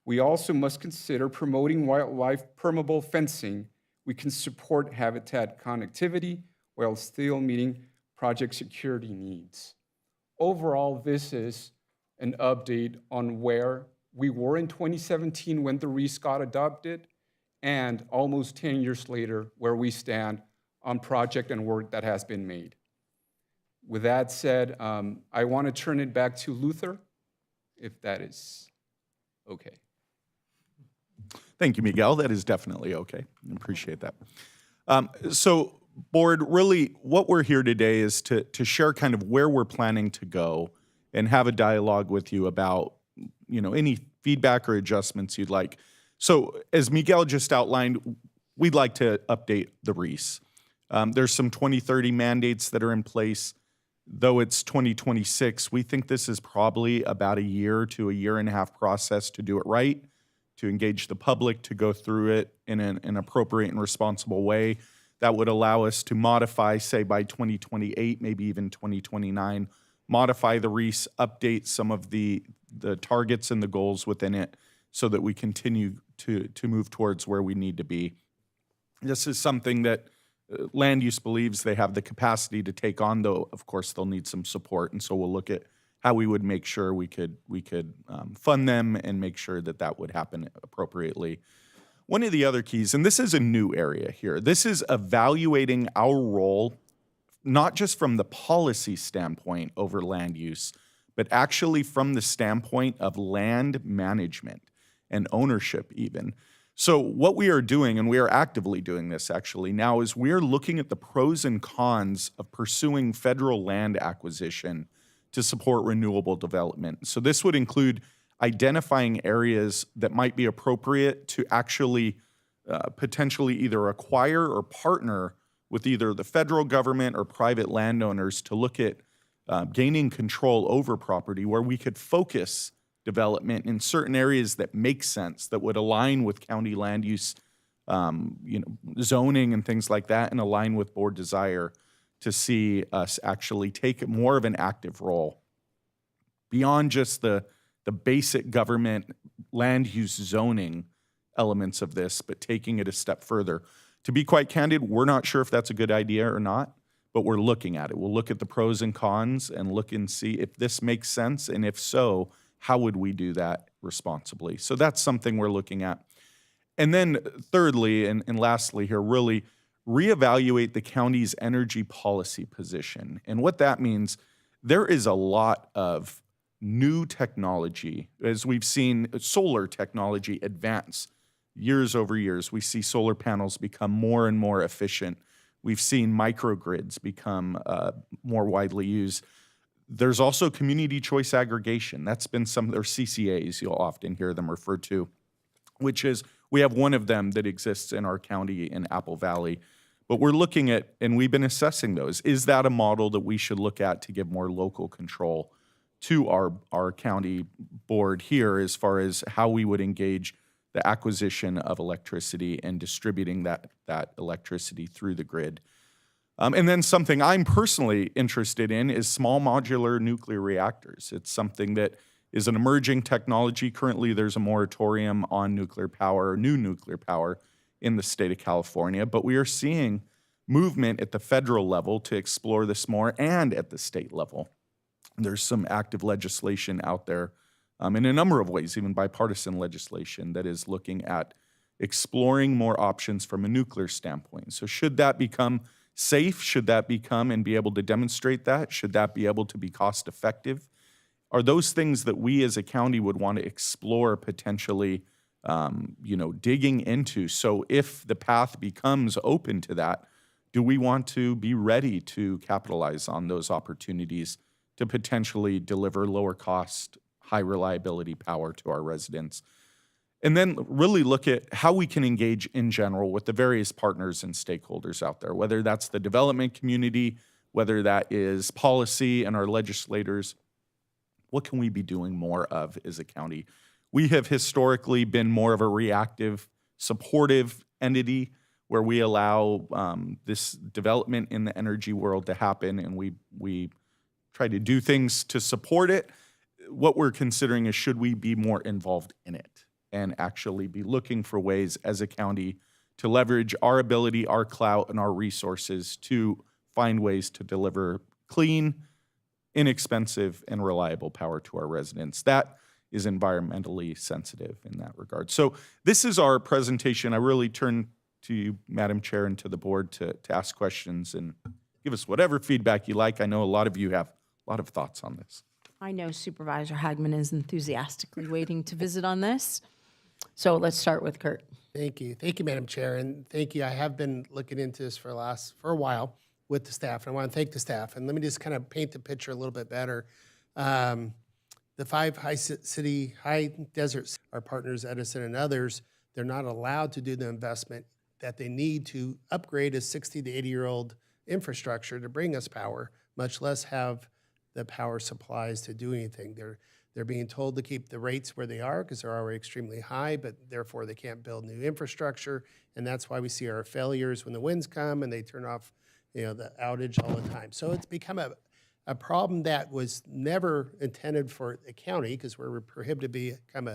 We also must consider promoting wildlife permeable fencing. We can support habitat connectivity while still meeting project security needs. Overall, this is an update on where we were in 2017 when the REIS got adopted, and almost 10 years later, where we stand on project and work that has been made. With that said, I want to turn it back to Luther, if that is okay. Thank you, Miguel. That is definitely okay. I appreciate that. So, board, really what we're here today is to share kind of where we're planning to go and have a dialogue with you about, any feedback or adjustments you'd like. So, as Miguel just outlined, we'd like to update the REIS. There's some 2030 mandates that are in place. Though it's 2026, we think this is probably about a year to a year and a half process to do it right, to engage the public, to go through it in an appropriate and responsible way that would allow us to modify, say, by 2028, maybe even 2029, modify the REIS, update some of the targets and the goals within it so that we continue to move towards where we need to be. This is something that land use believes they have the capacity to take on, though, of course, they'll need some support. And so we'll look at how we would make sure we could fund them and make sure that that would happen appropriately. One of the other keys, and this is a new area here, this is evaluating our role, not just from the policy standpoint over land use, but actually from the standpoint of land management and ownership even. So what we are doing, and we are actively doing this actually now, is we are looking at the pros and cons of pursuing federal land acquisition to support renewable development. So this would include identifying areas that might be appropriate to actually potentially either acquire or partner with either the federal government or private landowners to look at gaining control over property where we could focus development in certain areas that make sense, that would align with county land use, zoning and things like that, and align with board desire to see us actually take more of an active role. beyond just the basic government land use zoning elements of this, but taking it a step further. To be quite candid, we're not sure if that's a good idea or not, but we're looking at it. We'll look at the pros and cons and look and see if this makes sense, and if so, how would we do that responsibly? So that's something we're looking at. And then thirdly, and lastly here, really reevaluate the county's energy policy position. And what that means, there is a lot of new technology, as we've seen solar technology advance years over years. We see solar panels become more and more efficient. We've seen microgrids become more widely used. There's also community choice aggregation. That's been or CCAs, you'll often hear them referred to, which is, we have one of them that exists in our county in Apple Valley. But we're looking at, and we've been assessing those. Is that a model that we should look at to give more local control to our county board here as far as how we would engage the acquisition of electricity and distributing that electricity through the grid? And then something I'm personally interested in is small modular nuclear reactors. It's something that is an emerging technology. Currently, there's a moratorium on nuclear power, new nuclear power in the state of California, but we are seeing movement at the federal level to explore this more, and at the state level. There's some active legislation out there in a number of ways, even bipartisan legislation, that is looking at exploring more options from a nuclear standpoint. So should that become safe? Should that become and be able to demonstrate that? Should that be able to be cost effective? Are those things that we as a county would want to explore potentially, digging into? So if the path becomes open to that, do we want to be ready to capitalize on those opportunities to potentially deliver lower cost, high reliability power to our residents? And then really look at how we can engage in general with the various partners and stakeholders out there, whether that's the development community, whether that is policy and our legislators. What can we be doing more of as a county? We have historically been more of a reactive, supportive entity where we allow this development in the energy world to happen, and we try to do things to support it. What we're considering is, should we be more involved in it and actually be looking for ways as a county to leverage our ability, our clout, and our resources to find ways to deliver clean, inexpensive, and reliable power to our residents. That is environmentally sensitive in that regard. So this is our presentation. I really turn to you, Madam Chair, and to the board to ask questions and give us whatever feedback you like. I know a lot of you have a lot of thoughts on this. I know Supervisor Hagman is enthusiastically waiting to visit on this. So let's start with Kurt. Thank you, Madam Chair, and thank you. I have been looking into this for a while with the staff, and I want to thank the staff. And let me just kind of paint the picture a little bit better. The 5 high desert, our partners, Edison and others, they're not allowed to do the investment that they need to upgrade a 60 to 80-year-old infrastructure to bring us power, much less have the power supplies to do anything. They're being told to keep the rates where they are because they're already extremely high, but therefore they can't build new infrastructure, and that's why we see our failures when the winds come and they turn off, the outage all the time. So it's become a problem that was never intended for the county, because we're prohibited to become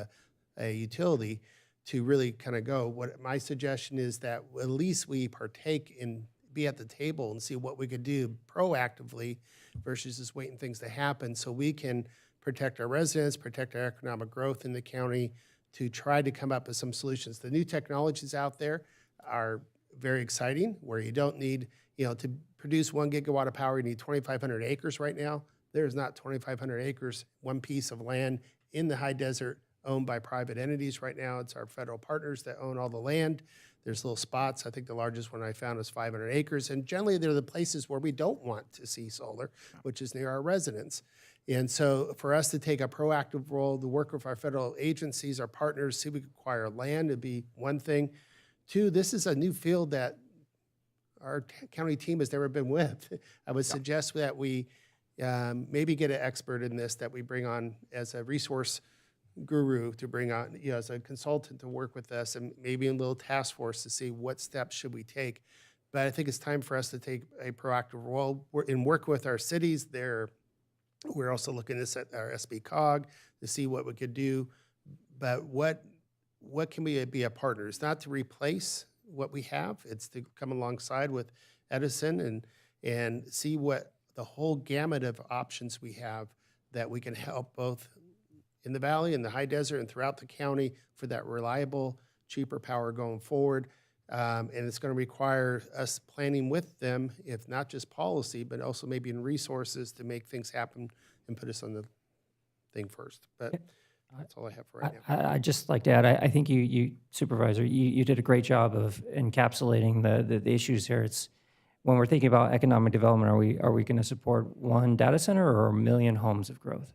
a utility, to really kind of go. What my suggestion is that at least we partake in, be at the table and see what we could do proactively versus just waiting things to happen, so we can protect our residents, protect our economic growth in the county, to try to come up with some solutions. The new technologies out there are very exciting, where you don't need, to produce 1 gigawatt of power, you need 2,500 acres right now. There's not 2,500 acres, one piece of land in the high desert owned by private entities right now. It's our federal partners that own all the land. There's little spots. I think the largest one I found was 500 acres. And generally, they're the places where we don't want to see solar, which is near our residents. And so for us to take a proactive role, to work with our federal agencies, our partners, see if we can acquire land, would be one thing. 2, this is a new field that our county team has never been with. I would suggest that we maybe get an expert in this that we bring on as a resource guru, to bring on, as a consultant to work with us, and maybe a little task force to see what steps should we take. But I think it's time for us to take a proactive role and work with our cities, their We're also looking this at our SB cog to see what we could do. But what can we be a partner? It's not to replace what we have. It's to come alongside with Edison and see what the whole gamut of options we have that we can help both in the valley, in the high desert, and throughout the county for that reliable, cheaper power going forward. And it's going to require us planning with them, if not just policy, but also maybe in resources to make things happen and put us on the thing first. But that's all I have for right now. I'd just like to add, I think you Supervisor, you did a great job of encapsulating the issues here. It's when we're thinking about economic development, are we going to support one data center or 1 million homes of growth?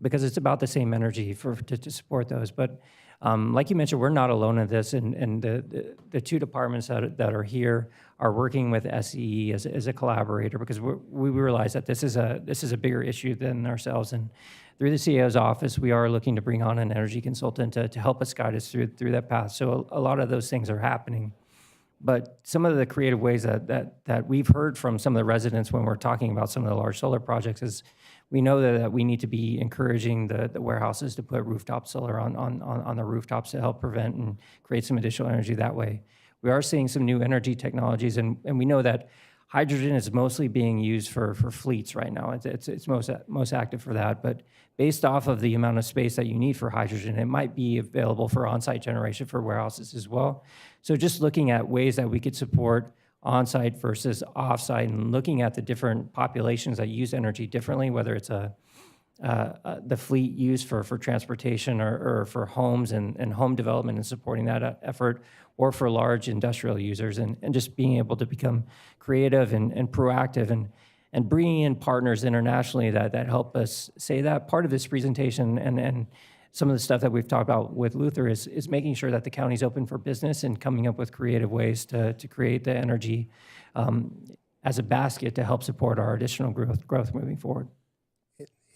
Because it's about the same energy to support those. But like you mentioned, we're not alone in this, and the two departments that are here are working with SEE as a collaborator, because we realize that this is a bigger issue than ourselves. And through the CEO's office, we are looking to bring on an energy consultant to help us guide us through that path. So a lot of those things are happening. But some of the creative ways that we've heard from some of the residents when we're talking about some of the large solar projects is we know that we need to be encouraging the warehouses to put rooftop solar on the rooftops to help prevent and create some additional energy that way. We are seeing some new energy technologies, and we know that hydrogen is mostly being used for fleets right now. It's most active for that. But based off of the amount of space that you need for hydrogen, it might be available for on-site generation for warehouses as well. So just looking at ways that we could support on-site versus off-site, and looking at the different populations that use energy differently, whether it's the fleet used for transportation or for homes and home development and supporting that effort, or for large industrial users, and just being able to become creative and proactive and bringing in partners internationally that help us say that. Part of this presentation and some of the stuff that we've talked about with Luther is making sure that the county's open for business and coming up with creative ways to create the energy as a basket to help support our additional growth moving forward.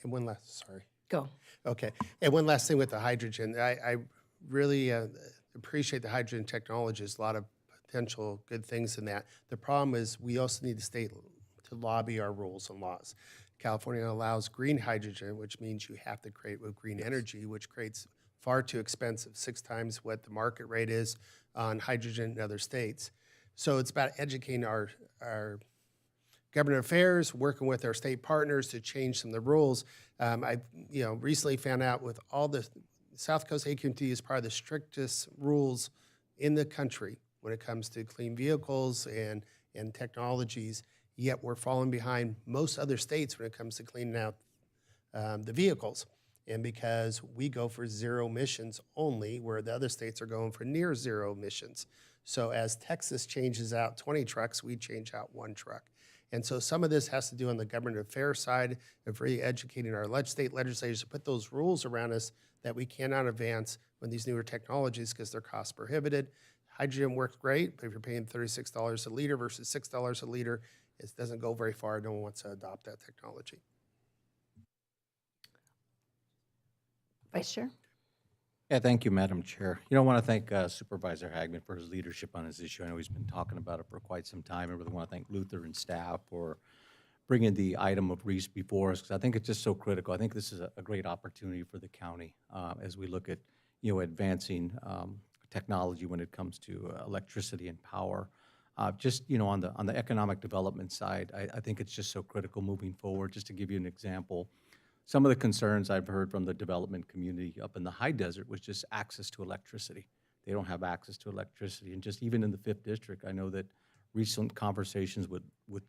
And one last, sorry. Go. Okay. And one last thing with the hydrogen. I really appreciate the hydrogen technology. There's a lot of potential good things in that. The problem is we also need the state to lobby our rules and laws. California allows green hydrogen, which means you have to create with green energy, which creates far too expensive, 6 times what the market rate is on hydrogen in other states. So it's about educating our government affairs, working with our state partners to change some of the rules. I recently found out with all the South Coast AQT is probably the strictest rules in the country when it comes to clean vehicles and technologies, yet we're falling behind most other states when it comes to cleaning out the vehicles. And because we go for zero emissions only, where the other states are going for near zero emissions. So as Texas changes out 20 trucks, we change out 1 truck. And so some of this has to do on the government affairs side of really educating our state legislators to put those rules around us that we cannot advance when these newer technologies, because they're cost prohibited. Hydrogen works great, but if you're paying $36 a liter versus $6 a liter, it doesn't go very far. No one wants to adopt that technology. Vice Chair. Yeah, thank you, Madam Chair. I want to thank Supervisor Hagman for his leadership on this issue. I know he's been talking about it for quite some time. I really want to thank Luther and staff for bringing the item of REIS before us, because I think it's just so critical. I think this is a great opportunity for the county as we look at, advancing technology when it comes to electricity and power. Just, on the economic development side, I think it's just so critical moving forward. Just to give you an example, some of the concerns I've heard from the development community up in the high desert was just access to electricity. They don't have access to electricity. And just even in the 5th District, I know that recent conversations with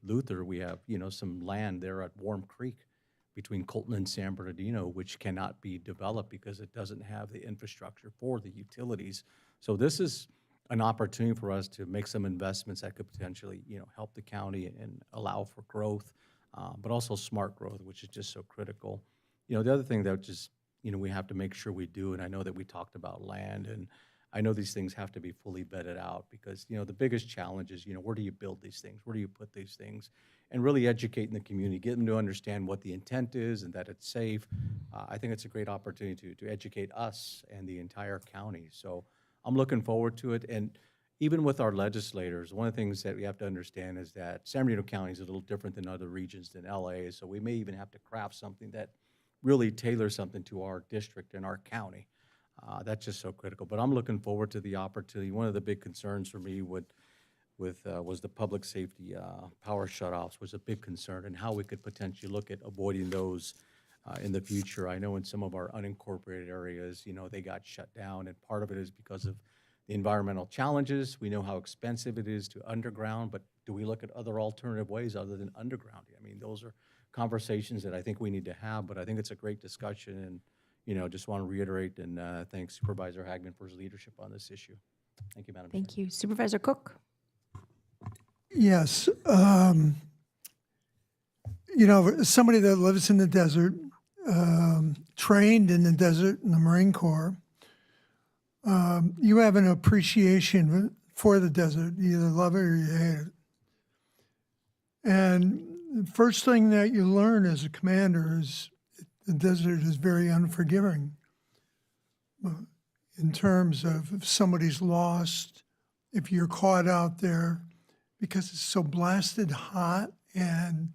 Luther, we have, some land there at Warm Creek between Colton and San Bernardino, which cannot be developed because it doesn't have the infrastructure for the utilities. So this is an opportunity for us to make some investments that could potentially, help the county and allow for growth, but also smart growth, which is just so critical. The other thing that just, we have to make sure we do, and I know that we talked about land, and I know these things have to be fully vetted out because, the biggest challenge is, where do you build these things? Where do you put these things? And really educating the community, get them to understand what the intent is and that it's safe. I think it's a great opportunity to educate us and the entire county. So I'm looking forward to it. And, even with our legislators, one of the things that we have to understand is that San Bernardino County is a little different than other regions than LA, so we may even have to craft something that really tailors something to our district and our county. That's just so critical. But I'm looking forward to the opportunity. One of the big concerns for me was the public safety power shutoffs was a big concern, and how we could potentially look at avoiding those in the future. I know in some of our unincorporated areas, they got shut down, and part of it is because of the environmental challenges. We know how expensive it is to underground, but do we look at other alternative ways other than undergrounding? I mean, those are conversations that I think we need to have, but I think it's a great discussion, and just want to reiterate and thank Supervisor Hagman for his leadership on this issue. Thank you, Madam Chair. Thank you. Supervisor Cook? Yes. Somebody that lives in the desert, trained in the desert in the Marine Corps, you have an appreciation for the desert. You either love it or you hate it. And the first thing that you learn as a commander is the desert is very unforgiving in terms of if somebody's lost, if you're caught out there, because it's so blasted hot and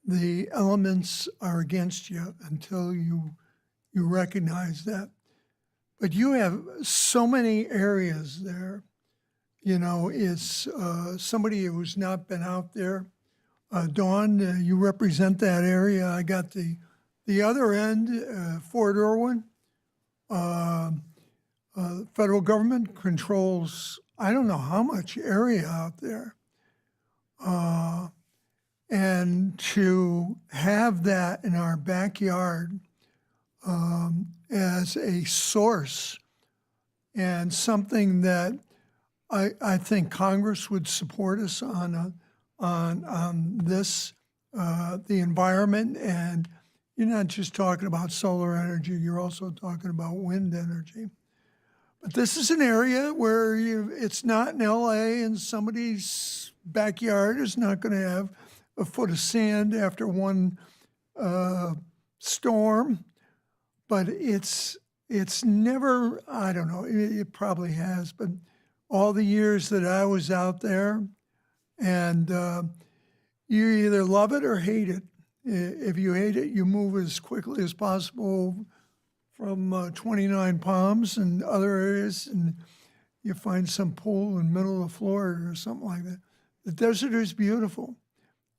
the elements are against you until you recognize that. But you have so many areas there. It's somebody who's not been out there. Dawn, you represent that area. I got the other end, Fort Irwin. Federal government controls, I don't know how much area out there. And to have that in our backyard as a source and something that I think Congress would support us on this, the environment. And you're not just talking about solar energy, you're also talking about wind energy. But this is an area where it's not in LA, and somebody's backyard is not going to have a foot of sand after one storm. But it's never, I don't know, it probably has, but all the years that I was out there, and you either love it or hate it. If you hate it, you move as quickly as possible from 29 Palms and other areas, and you find some pool in the middle of Florida or something like that. The desert is beautiful.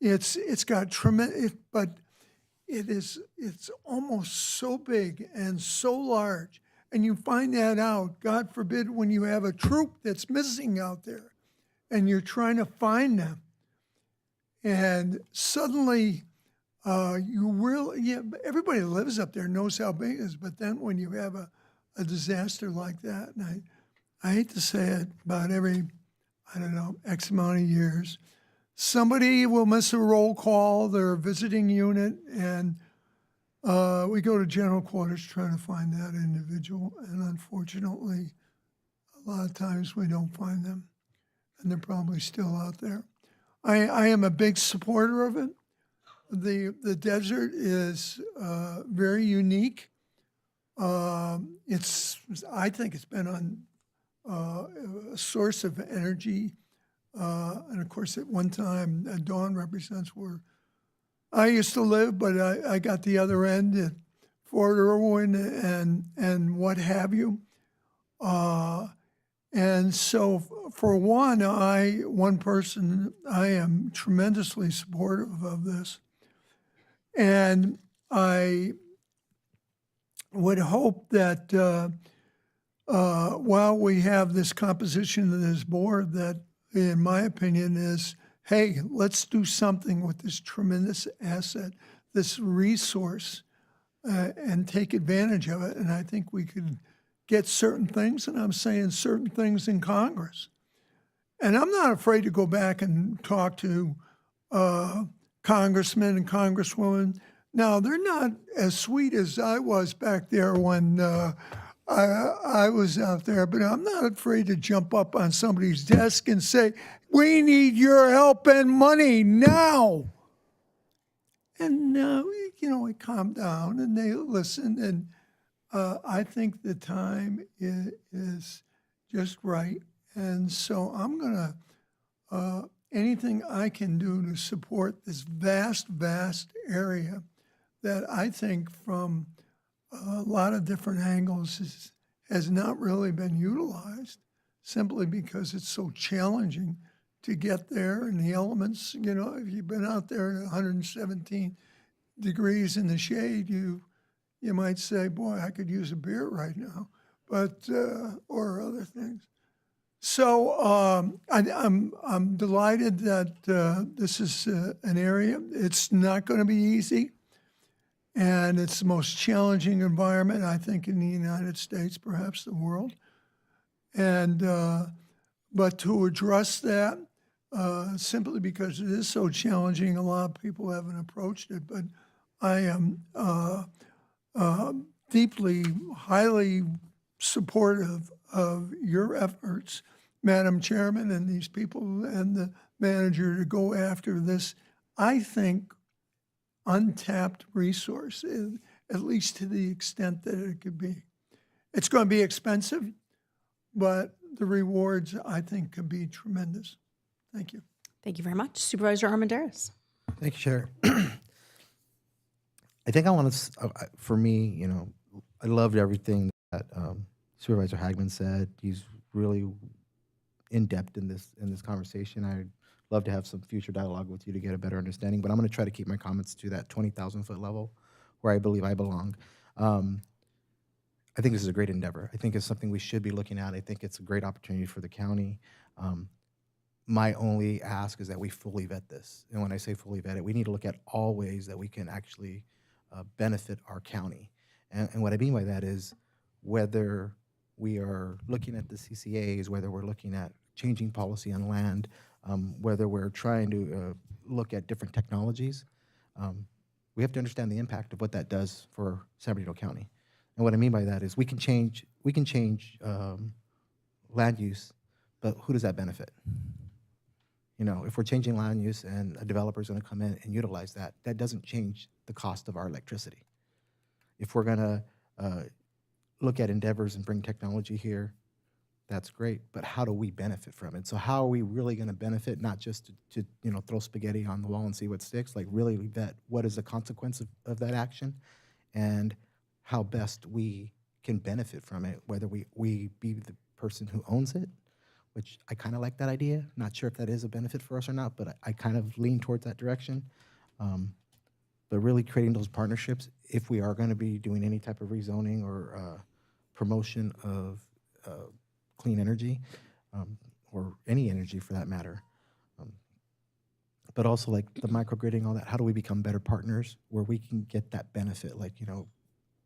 It's got tremendous, but it's almost so big and so large. And you find that out, God forbid, when you have a troop that's missing out there and you're trying to find them. And suddenly, everybody that lives up there knows how big it is, but then when you have a disaster like that, and I hate to say it, about every, X amount of years, somebody will miss a roll call, they're a visiting unit, and we go to general quarters trying to find that individual, and unfortunately, a lot of times we don't find them, and they're probably still out there. I am a big supporter of it. The desert is very unique. I think it's been a source of energy, and of course, at one time, Dawn represents where I used to live, but I got the other end at Fort Irwin and what have you. And so, for one person, I am tremendously supportive of this. And I would hope that while we have this composition of this board, that, in my opinion, is, hey, let's do something with this tremendous asset, this resource, and take advantage of it. And I think we could get certain things, and I'm saying certain things in Congress. And I'm not afraid to go back and talk to congressmen and congresswomen. Now, they're not as sweet as I was back there when I was out there, but I'm not afraid to jump up on somebody's desk and say, we need your help and money now. And, we calm down and they listen. And I think the time is just right. And so I'm going to, anything I can do to support this vast, vast area that I think from a lot of different angles has not really been utilized simply because it's so challenging to get there and the elements, you know, if you've been out there at 117 degrees in the shade, you might say, boy, I could use a beer right now, but, or other things. So I'm delighted that this is an area. It's not going to be easy, and it's the most challenging environment, I think, in the United States, perhaps the world. And but to address that, simply because it is so challenging, a lot of people haven't approached it. But I am deeply, highly supportive of your efforts, Madam Chairman, and these people and the manager to go after this, I think, untapped resource, at least to the extent that it could be. It's going to be expensive, but the rewards, I think, could be tremendous. Thank you. Thank you very much. Supervisor Armendariz. Thank you, Chair. I think I want to, for me, you know, I loved everything that Supervisor Hagman said. He's really in depth in this conversation. I'd love to have some future dialogue with you to get a better understanding, but I'm going to try to keep my comments to that 20,000-foot level where I believe I belong. I think this is a great endeavor. I think it's something we should be looking at. I think it's a great opportunity for the county. My only ask is that we fully vet this. And when I say fully vet it, we need to look at all ways that we can actually benefit our county. And what I mean by that is whether we are looking at the CCAs, whether we're looking at changing policy on land, whether we're trying to look at different technologies, we have to understand the impact of what that does for San Bernardino County. And what I mean by that is we can change land use, but who does that benefit? You know, if we're changing land use and a developer is going to come in and utilize that, that doesn't change the cost of our electricity. If we're going to look at endeavors and bring technology here, that's great, but how do we benefit from it? So how are we really going to benefit, not just to you know, throw spaghetti on the wall and see what sticks, like really vet what is the consequence of that action and how best we can benefit from it, whether we be the person who owns it, which I kind of like that idea. Not sure if that is a benefit for us or not, but I kind of lean towards that direction. But really creating those partnerships, if we are going to be doing any type of rezoning or promotion of clean energy, or any energy for that matter. But also like the microgridding, all that, how do we become better partners where we can get that benefit? Like, you know,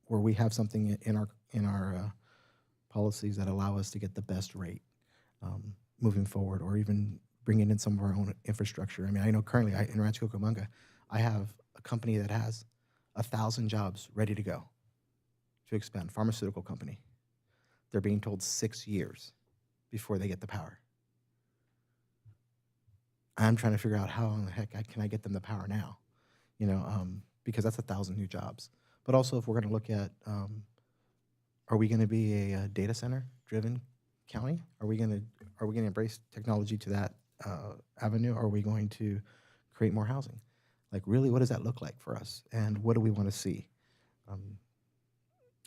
where we have something in our policies that allow us to get the best rate moving forward, or even bringing in some of our own infrastructure. I mean, I know currently in Rancho Cucamonga, I have a company that has 1,000 jobs ready to go to expand, pharmaceutical company. They're being told 6 years before they get the power. I'm trying to figure out how in the heck can I get them the power now, you know, because that's 1,000 new jobs. But also, if we're going to look at, are we going to be a data center driven county? Are we going to embrace technology to that avenue? Or are we going to create more housing? Like, really, what does that look like for us? And what do we want to see?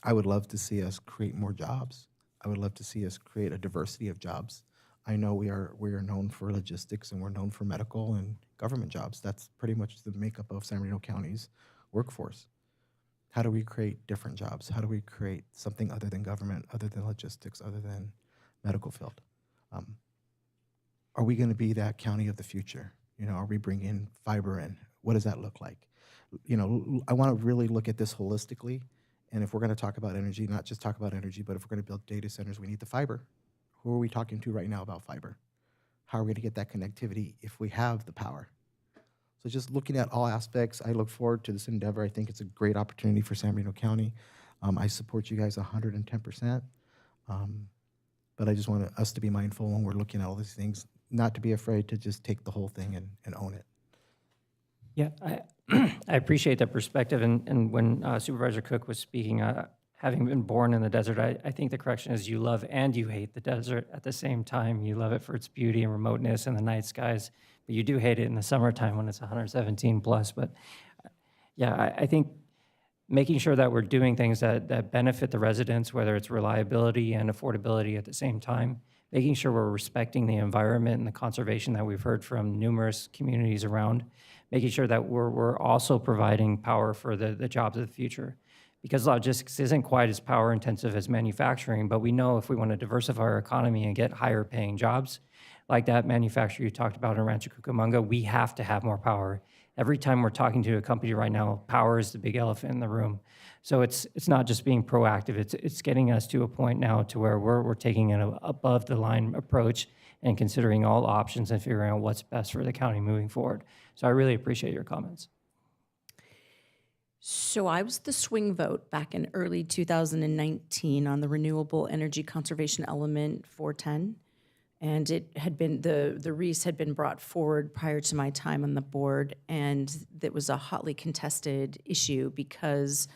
I would love to see us create more jobs. I would love to see us create a diversity of jobs. I know we are known for logistics and we're known for medical and government jobs. That's pretty much the makeup of San Bernardino County's workforce. How do we create different jobs? How do we create something other than government, other than logistics, other than medical field? Are we going to be that county of the future? You know, are we bringing fiber in? What does that look like? You know, I want to really look at this holistically. And if we're going to talk about energy, not just talk about energy, but if we're going to build data centers, we need the fiber. Who are we talking to right now about fiber? How are we going to get that connectivity if we have the power? So just looking at all aspects, I look forward to this endeavor. I think it's a great opportunity for San Bernardino County. I support you guys 110%. But I just want us to be mindful when we're looking at all these things, not to be afraid to just take the whole thing and own it. Yeah, I appreciate that perspective. And when Supervisor Cook was speaking, having been born in the desert, I think the correction is you love and you hate the desert at the same time. You love it for its beauty and remoteness and the night skies, but you do hate it in the summertime when it's 117 plus. But yeah, I think making sure that we're doing things that benefit the residents, whether it's reliability and affordability at the same time, making sure we're respecting the environment and the conservation that we've heard from numerous communities around, making sure that we're also providing power for the jobs of the future. Because logistics isn't quite as power intensive as manufacturing, but we know if we want to diversify our economy and get higher paying jobs, like that manufacturer you talked about in Rancho Cucamonga, we have to have more power. Every time we're talking to a company right now, power is the big elephant in the room. So it's not just being proactive, it's getting us to a point now to where we're taking an above the line approach and considering all options and figuring out what's best for the county moving forward. So I really appreciate your comments. So I was the swing vote back in early 2019 on the renewable energy conservation element 410. And it had been, the REIS had been brought forward prior to my time on the board, and it was a hotly contested issue because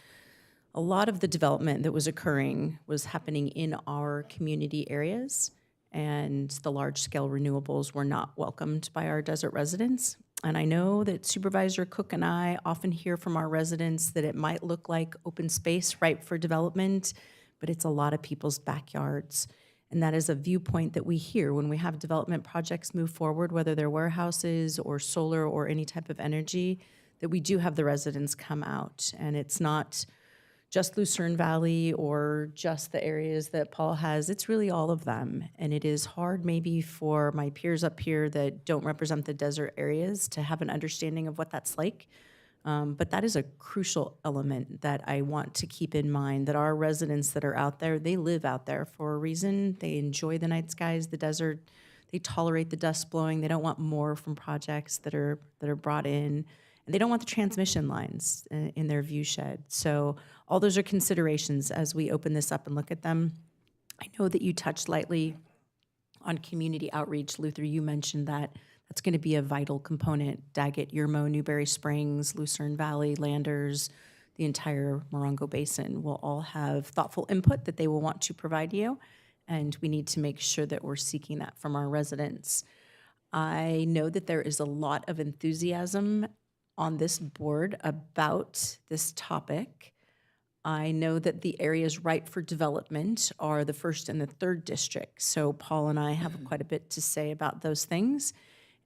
a lot of the development that was occurring was happening in our community areas, and the large-scale renewables were not welcomed by our desert residents. And I know that Supervisor Cook and I often hear from our residents that it might look like open space ripe for development, but it's a lot of people's backyards. And that is a viewpoint that we hear when we have development projects move forward, whether they're warehouses or solar or any type of energy, that we do have the residents come out. And it's not just Lucerne Valley or just the areas that Paul has, it's really all of them. And it is hard maybe for my peers up here that don't represent the desert areas to have an understanding of what that's like. But that is a crucial element that I want to keep in mind, that our residents that are out there, they live out there for a reason. They enjoy the night skies, the desert. They tolerate the dust blowing. They don't want more from projects that are brought in. And they don't want the transmission lines in their view shed. So all those are considerations as we open this up and look at them. I know that you touched lightly on community outreach. Luther, you mentioned that. That's going to be a vital component. Daggett, Yermo, Newberry Springs, Lucerne Valley, Landers, the entire Morongo Basin will all have thoughtful input that they will want to provide you, and we need to make sure that we're seeking that from our residents. I know that there is a lot of enthusiasm on this board about this topic. I know that the areas ripe for development are the 1st and the 3rd district, so Paul and I have quite a bit to say about those things.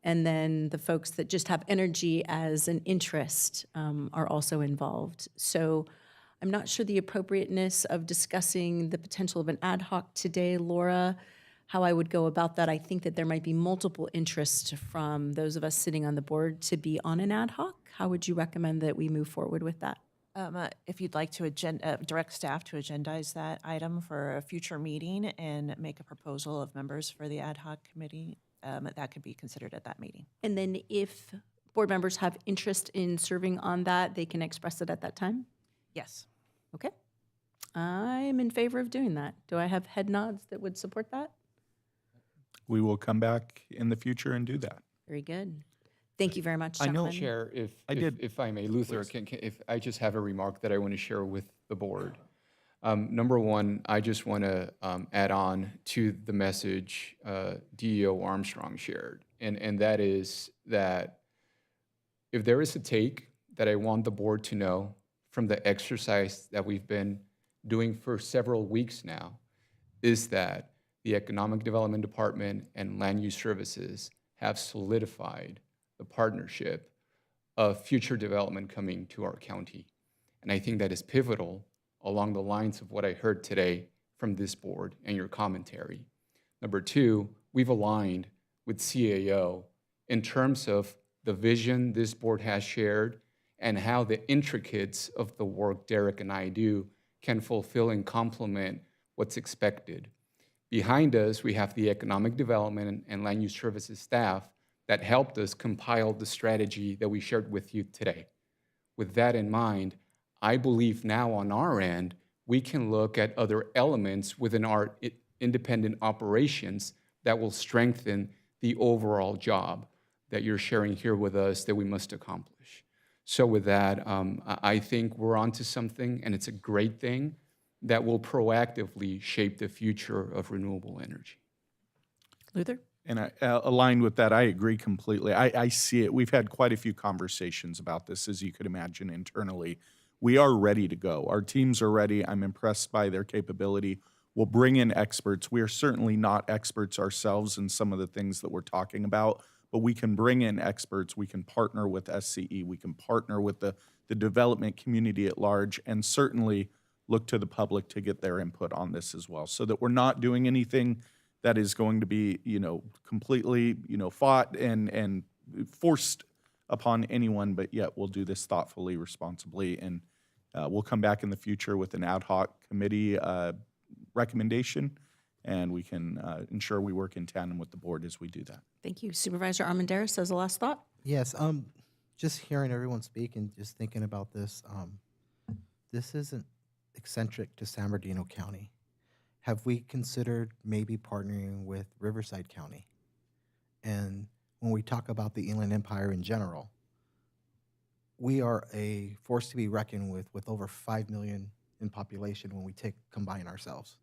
And then the folks that just have energy as an interest are also involved. So I'm not sure the appropriateness of discussing the potential of an ad hoc today, Laura, how I would go about that. I think that there might be multiple interests from those of us sitting on the board to be on an ad hoc. How would you recommend that we move forward with that? If you'd like to direct staff to agendize that item for a future meeting and make a proposal of members for the ad hoc committee, that could be considered at that meeting. And then if board members have interest in serving on that, they can express it at that time? Yes. Okay. I'm in favor of doing that. Do I have head nods that would support that? We will come back in the future and do that. Very good. Thank you very much, I know, gentlemen. Chair, if I may, Luther, if I just have a remark that I want to share with the board. Number one, I just want to add on to the message DEO Armstrong shared, and that is that if there is a take that I want the board to know from the exercise that we've been doing for several weeks now, is that the Economic Development Department and Land Use Services have solidified the partnership of future development coming to our county. And I think that is pivotal along the lines of what I heard today from this board and your commentary. Number two, we've aligned with CAO in terms of the vision this board has shared and how the intricacies of the work Derek and I do can fulfill and complement what's expected. Behind us, we have the Economic Development and Land Use Services staff that helped us compile the strategy that we shared with you today. With that in mind, I believe now on our end, we can look at other elements within our independent operations that will strengthen the overall job that you're sharing here with us that we must accomplish. So with that, I think we're onto something, and it's a great thing that will proactively shape the future of renewable energy. Luther? And aligned with that, I agree completely. I see it. We've had quite a few conversations about this, as you could imagine, internally. We are ready to go. Our teams are ready. I'm impressed by their capability. We'll bring in experts. We are certainly not experts ourselves in some of the things that we're talking about, but we can bring in experts. We can partner with SCE. We can partner with the development community at large, and certainly look to the public to get their input on this as well, so that we're not doing anything that is going to be, completely, fought and forced upon anyone, but yet we'll do this thoughtfully, responsibly, and we'll come back in the future with an ad hoc committee recommendation, and we can ensure we work in tandem with the board as we do that. Thank you. Supervisor Armendariz has the last thought. Yes, just hearing everyone speak and just thinking about this, this isn't eccentric to San Bernardino County. Have we considered maybe partnering with Riverside County? And when we talk about the Inland Empire in general, we are a force to be reckoned with over 5 million in population when we combine ourselves.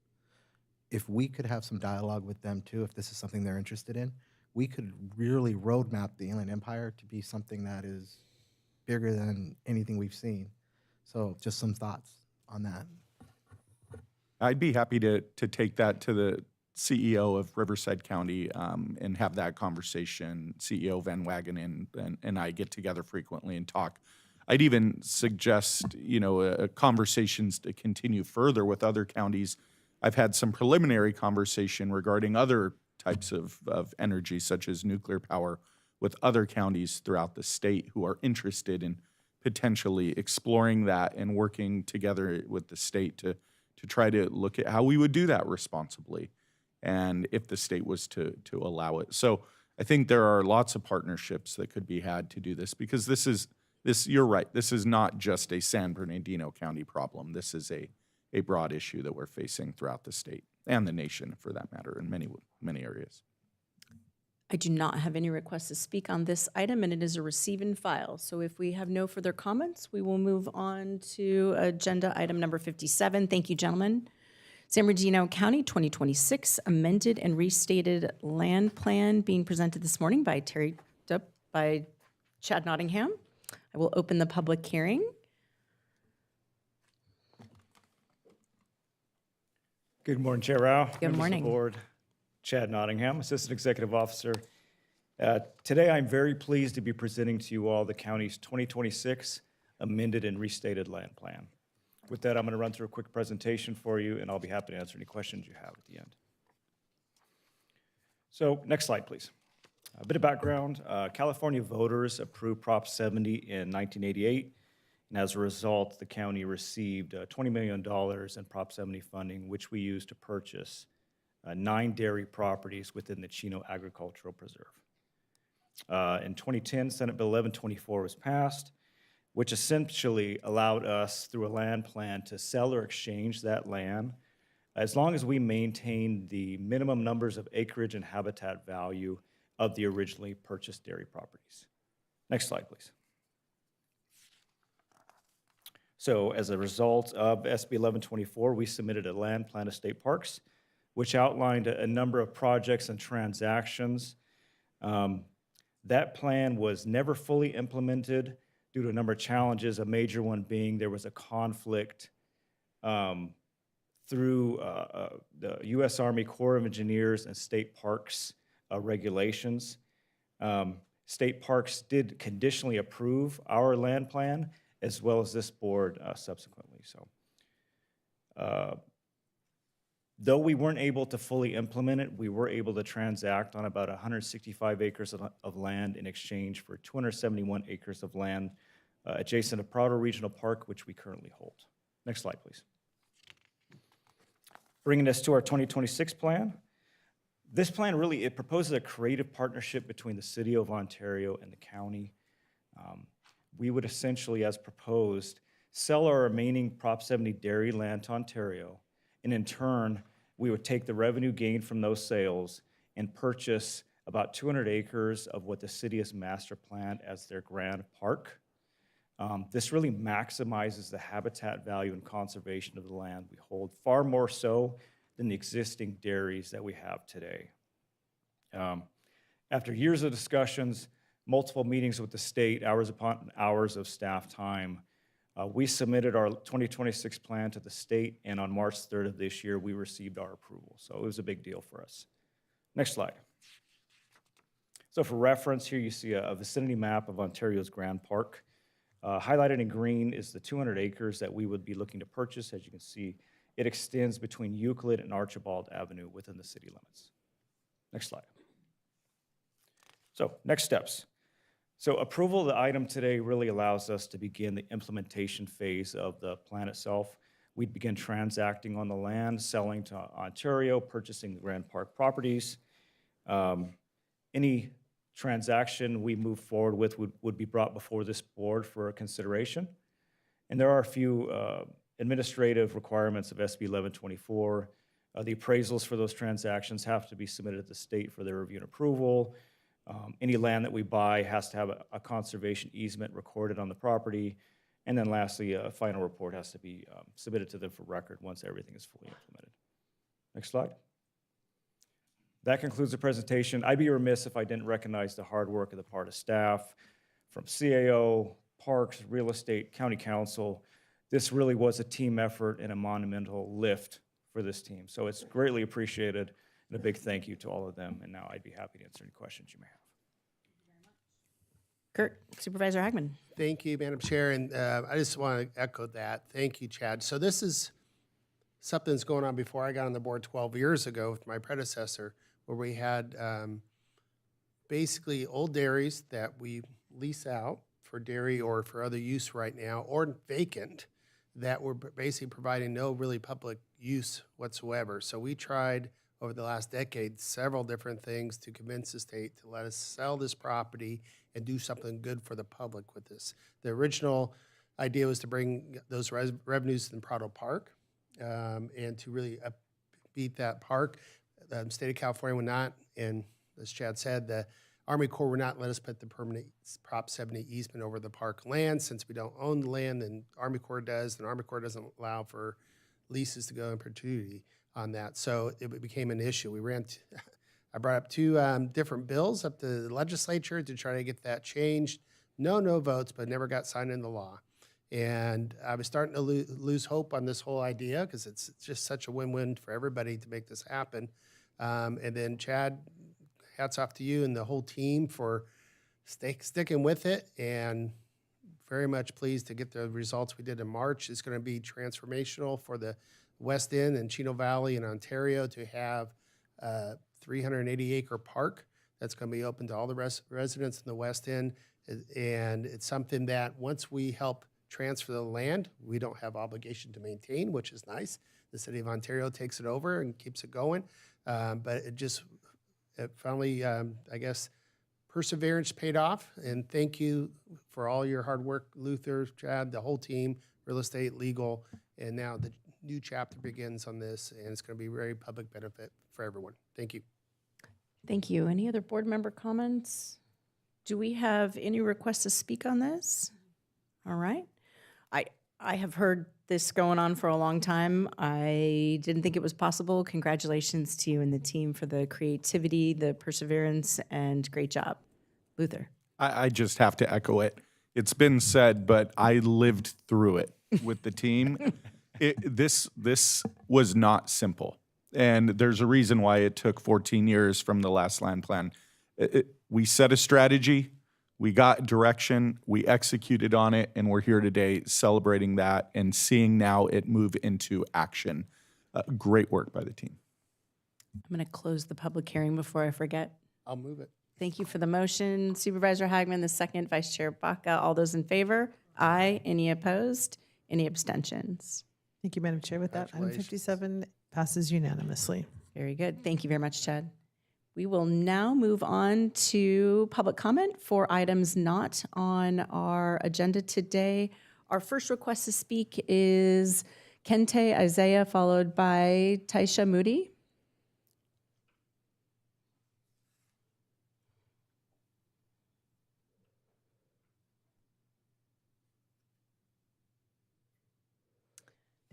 If we could have some dialogue with them too, if this is something they're interested in, we could really roadmap the Inland Empire to be something that is bigger than anything we've seen. So just some thoughts on that. I'd be happy to take that to the CEO of Riverside County and have that conversation. CEO Van Wagen and I get together frequently and talk. I'd even suggest, conversations to continue further with other counties. I've had some preliminary conversation regarding other types of energy, such as nuclear power, with other counties throughout the state who are interested in potentially exploring that and working together with the state to try to look at how we would do that responsibly, and if the state was to allow it. So I think there are lots of partnerships that could be had to do this, because you're right, this is not just a San Bernardino County problem. This is a broad issue that we're facing throughout the state and the nation, for that matter, in many areas. I do not have any requests to speak on this item, and it is a receive and file. So if we have no further comments, we will move on to agenda item number 57. Thank you, gentlemen. San Bernardino County 2026 amended and restated land plan being presented this morning by Chad Nottingham. I will open the public hearing. Good morning, Chair Rao. Good members morning. of the board. Chad Nottingham, Assistant Executive Officer. Today, I'm very pleased to be presenting to you all the county's 2026 amended and restated land plan. With that, I'm going to run through a quick presentation for you, and I'll be happy to answer any questions you have at the end. So, next slide, please. A bit of background. California voters approved Prop 70 in 1988, and as a result, the county received $20 million in Prop 70 funding, which we used to purchase 9 dairy properties within the Chino Agricultural Preserve. In 2010, Senate Bill 1124 was passed, which essentially allowed us, through a land plan, to sell or exchange that land as long as we maintained the minimum numbers of acreage and habitat value of the originally purchased dairy properties. Next slide, please. So as a result of SB 1124, we submitted a land plan of state parks, which outlined a number of projects and transactions. That plan was never fully implemented due to a number of challenges, a major one being there was a conflict through the U.S. Army Corps of Engineers and state parks regulations. State parks did conditionally approve our land plan, as well as this board subsequently. So, though we weren't able to fully implement it, we were able to transact on about 165 acres of land in exchange for 271 acres of land adjacent to Prado Regional Park, which we currently hold. Next slide, please. Bringing us to our 2026 plan. This plan really, it proposes a creative partnership between the City of Ontario and the county. We would essentially, as proposed, sell our remaining Prop 70 dairy land to Ontario, and in turn, we would take the revenue gained from those sales and purchase about 200 acres of what the city has master planned as their grand park. This really maximizes the habitat value and conservation of the land we hold, far more so than the existing dairies that we have today. After years of discussions, multiple meetings with the state, hours upon hours of staff time, we submitted our 2026 plan to the state, and on March 3rd of this year, we received our approval. So it was a big deal for us. Next slide. So for reference, here you see a vicinity map of Ontario's Grand Park. Highlighted in green is the 200 acres that we would be looking to purchase. As you can see, it extends between Euclid and Archibald Avenue within the city limits. Next slide. So next steps. So approval of the item today really allows us to begin the implementation phase of the plan itself. We'd begin transacting on the land, selling to Ontario, purchasing the Grand Park properties. Any transaction we move forward with would be brought before this board for consideration. And there are a few administrative requirements of SB 1124. The appraisals for those transactions have to be submitted to the state for their review and approval. Any land that we buy has to have a conservation easement recorded on the property. And then lastly, a final report has to be submitted to them for record once everything is fully implemented. Next slide. That concludes the presentation. I'd be remiss if I didn't recognize the hard work of the part of staff from CAO, Parks, Real Estate, County Council. This really was a team effort and a monumental lift for this team. So it's greatly appreciated, and a big thank you to all of them. And now I'd be happy to answer any questions you may have. Kurt, Supervisor Hagman. Thank you, Madam Chair, and I just want to echo that. Thank you, Chad. So this is something that's going on before I got on the board 12 years ago with my predecessor, where we had basically old dairies that we lease out for dairy or for other use right now, or vacant, that were basically providing no really public use whatsoever. So we tried over the last decade several different things to convince the state to let us sell this property and do something good for the public with this. The original idea was to bring those revenues in Prado Park and to really beat that park. The state of California would not, and as Chad said, the Army Corps would not let us put the permanent Prop 70 easement over the park land. Since we don't own the land, and Army Corps does, and Army Corps doesn't allow for leases to go in perpetuity on that. So it became an issue. I brought up two different bills up to the legislature to try to get that changed. No votes, but never got signed into law. And I was starting to lose hope on this whole idea because it's just such a win-win for everybody to make this happen. And then Chad, hats off to you and the whole team for sticking with it, and very much pleased to get the results we did in March. It's going to be transformational for the West End and Chino Valley in Ontario to have a 380-acre park that's going to be open to all the residents in the West End. And it's something that once we help transfer the land, we don't have obligation to maintain, which is nice. The City of Ontario takes it over and keeps it going. But it finally, I guess, perseverance paid off. And thank you for all your hard work, Luther, Chad, the whole team, real estate, legal, and now the new chapter begins on this, and it's going to be very public benefit for everyone. Thank you. Thank you. Any other board member comments? Do we have any requests to speak on this? All right. I have heard this going on for a long time. I didn't think it was possible. Congratulations to you and the team for the creativity, the perseverance, and great job. Luther. I just have to echo it. It's been said, but I lived through it with the team. This was not simple. And there's a reason why it took 14 years from the last land plan. We set a strategy, we got direction, we executed on it, and we're here today celebrating that and seeing now it move into action. Great work by the team. I'm going to close the public hearing before I forget. I'll move it. Thank you for the motion. Supervisor Hagman, the second. Vice Chair Baca. All those in favor? Aye. Any opposed? Any abstentions? Thank you, Madam Chair. With that, item 57 passes unanimously. Very good. Thank you very much, Chad. We will now move on to public comment for items not on our agenda today. Our first request to speak is Kente Isaiah, followed by Taisha Moody.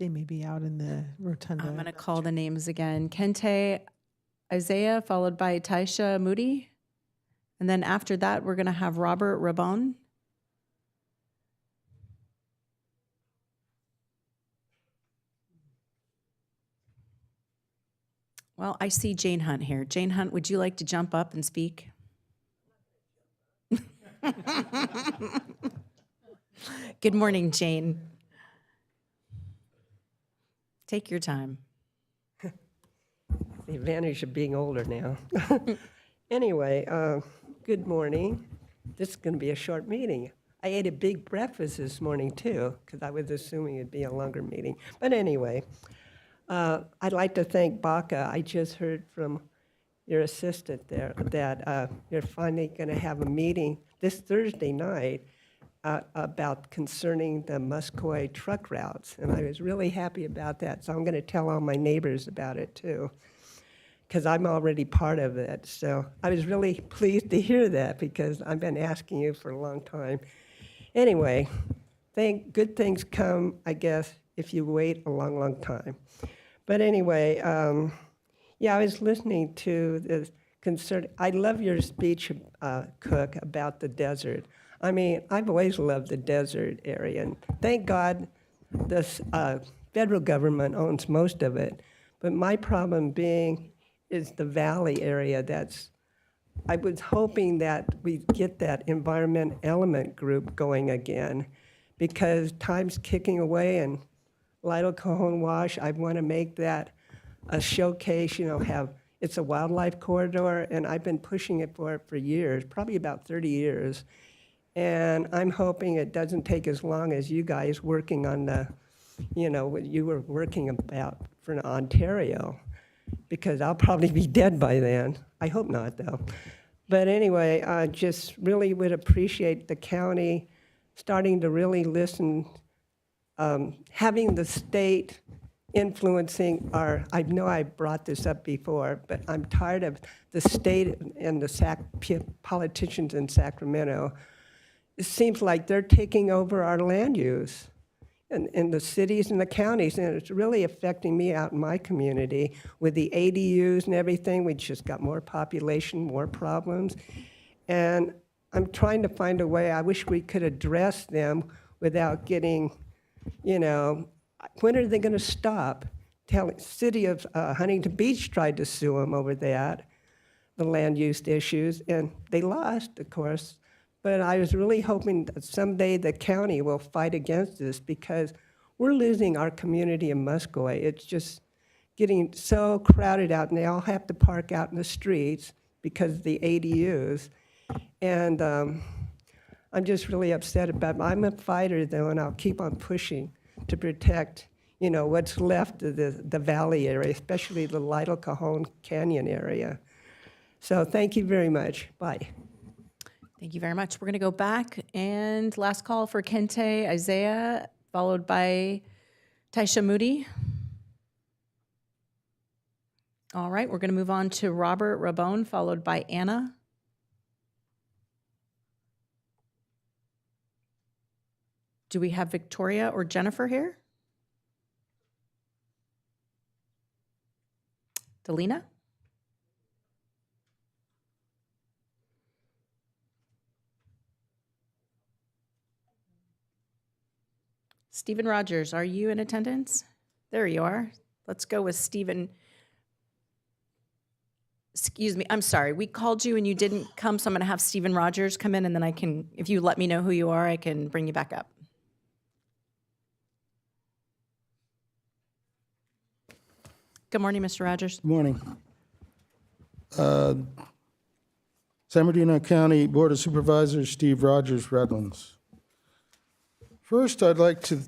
They may be out in the rotunda. I'm going to call the names again. Kente Isaiah, followed by Taisha Moody. And then after that, we're going to have Robert Rabon. Well, I see Jane Hunt here. Jane Hunt, would you like to jump up and speak? Good morning, Jane. Take your time. The advantage of being older now. Anyway, good morning. This is going to be a short meeting. I ate a big breakfast this morning too, because I was assuming it'd be a longer meeting. But anyway, I'd like to thank Baca. I just heard from your assistant there that you're finally going to have a meeting this Thursday night about concerning the Muscogee truck routes. And I was really happy about that. So I'm going to tell all my neighbors about it too, because I'm already part of it. So I was really pleased to hear that, because I've been asking you for a long time. Anyway, good things come, I guess, if you wait a long, long time. But anyway, yeah, I was listening to this concern. I love your speech, Cook, about the desert. I mean, I've always loved the desert area, and thank God the federal government owns most of it. But my problem being is the valley area. I was hoping that we'd get that environment element group going again, because time's kicking away, and Lytle Cajon Wash, I want to make that a showcase, it's a wildlife corridor, and I've been pushing it for years, probably about 30 years. And I'm hoping it doesn't take as long as you guys working on what you were working about for Ontario, because I'll probably be dead by then. I hope not, though. But anyway, I just really would appreciate the county starting to really listen, having the state influencing I know I brought this up before, but I'm tired of the state and the politicians in Sacramento. It seems like they're taking over our land use in the cities and the counties, and it's really affecting me out in my community with the ADUs and everything. We just got more population, more problems. And I'm trying to find a way. I wish we could address them without getting, when are they going to stop? City of Huntington Beach tried to sue them over that, the land use issues, and they lost, of course. But I was really hoping that someday the county will fight against this, because we're losing our community in Muscogee. It's just getting so crowded out, and they all have to park out in the streets because of the ADUs. And I'm just really upset about it. I'm a fighter, though, and I'll keep on pushing to protect, what's left of the valley area, especially the Lytle Cajon Canyon area. So thank you very much. Bye. Thank you very much. We're going to go back, and last call for Kente Isaiah, followed by Taisha Moody. All right, we're going to move on to Robert Rabon, followed by Anna. Do we have Victoria or Jennifer here? Delina? Stephen Rogers, are you in attendance? There you are. Let's go with Stephen. Excuse me, I'm sorry. We called you and you didn't come, so I'm going to have Stephen Rogers come in, and then I can, if you let me know who you are, I can bring you back up. Good morning, Mr. Rogers. Good morning. San Bernardino County Board of Supervisors, Steve Rogers, Redlands. First, I'd like to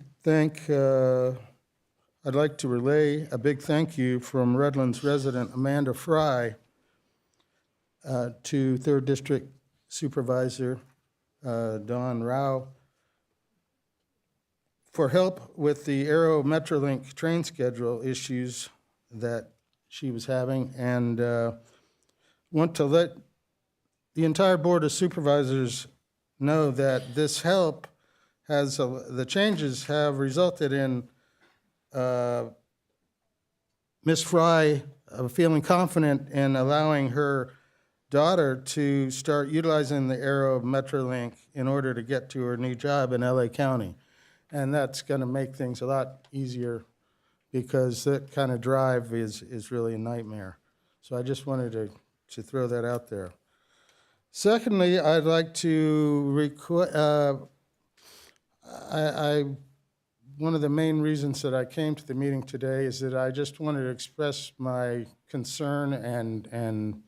relay a big thank you from Redlands resident Amanda Fry to 3rd District Supervisor Don Rao for help with the Aero Metrolink train schedule issues that she was having, and want to let the entire Board of Supervisors know that this help the changes have resulted in Ms. Fry feeling confident in allowing her daughter to start utilizing the Aero Metrolink in order to get to her new job in LA County. And that's going to make things a lot easier because that kind of drive is really a nightmare. So I just wanted to throw that out there. Secondly, I'd like to request, one of the main reasons that I came to the meeting today is that I just wanted to express my concern and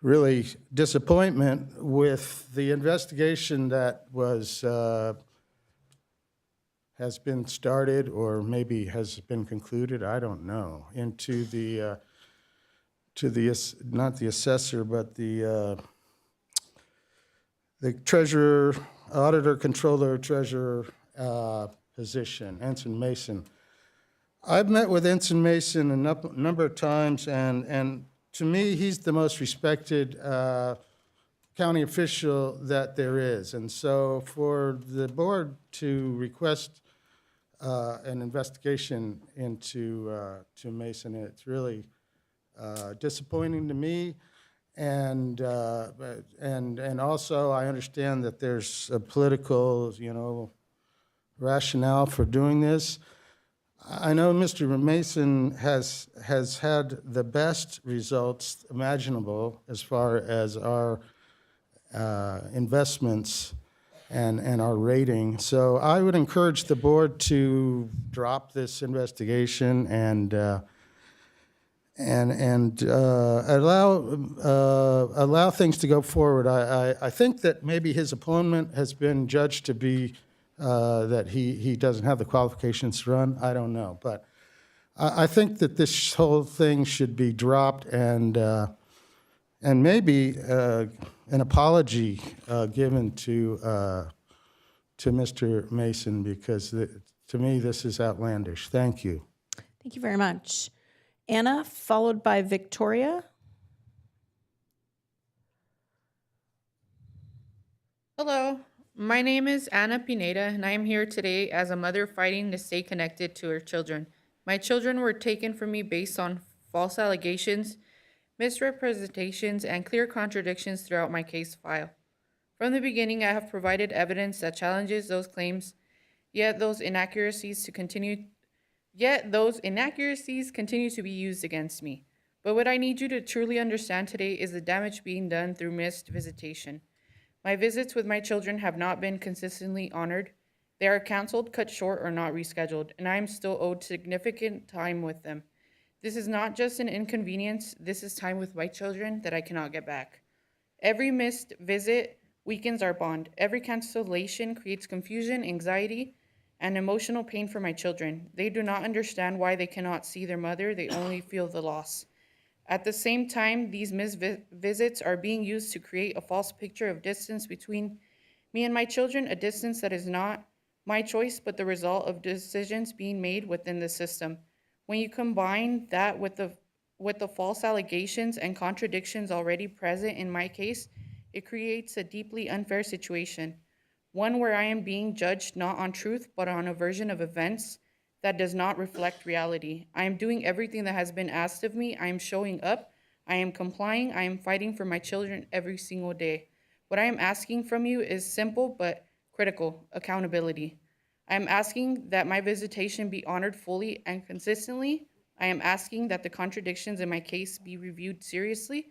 really disappointment with the investigation that has been started or maybe has been concluded, I don't know, into the not the assessor, but the treasurer, auditor, controller, treasurer position, Ensign Mason. I've met with Ensign Mason a number of times, and to me, he's the most respected county official that there is. And so for the board to request an investigation into to Mason, it's really disappointing to me. And also I understand that there's a political, rationale for doing this. I know Mr. Mason has had the best results imaginable as far as our investments and our rating. So I would encourage the board to drop this investigation and allow things to go forward. I think that maybe his opponent has been judged to be that he doesn't have the qualifications to run. I don't know, but I think that this whole thing should be dropped and maybe an apology given to Mr. Mason, because to me this is outlandish. Thank you. Thank you very much. Anna, followed by Victoria. Hello, my name is Anna Pineda, and I am here today as a mother fighting to stay connected to her children. My children were taken from me based on false allegations, misrepresentations, and clear contradictions throughout my case file. From the beginning, I have provided evidence that challenges those claims, yet those inaccuracies continue to be used against me. But what I need you to truly understand today is the damage being done through missed visitation. My visits with my children have not been consistently honored. They are canceled, cut short, or not rescheduled, and I am still owed significant time with them. This is not just an inconvenience, this is time with my children that I cannot get back. Every missed visit weakens our bond. Every cancellation creates confusion, anxiety, and emotional pain for my children. They do not understand why they cannot see their mother, they only feel the loss. At the same time, these missed visits are being used to create a false picture of distance between me and my children, a distance that is not my choice, but the result of decisions being made within the system. When you combine that with the false allegations and contradictions already present in my case, it creates a deeply unfair situation. One where I am being judged not on truth, but on a version of events that does not reflect reality. I am doing everything that has been asked of me. I am showing up. I am complying. I am fighting for my children every single day. What I am asking from you is simple but critical: accountability. I am asking that my visitation be honored fully and consistently. I am asking that the contradictions in my case be reviewed seriously.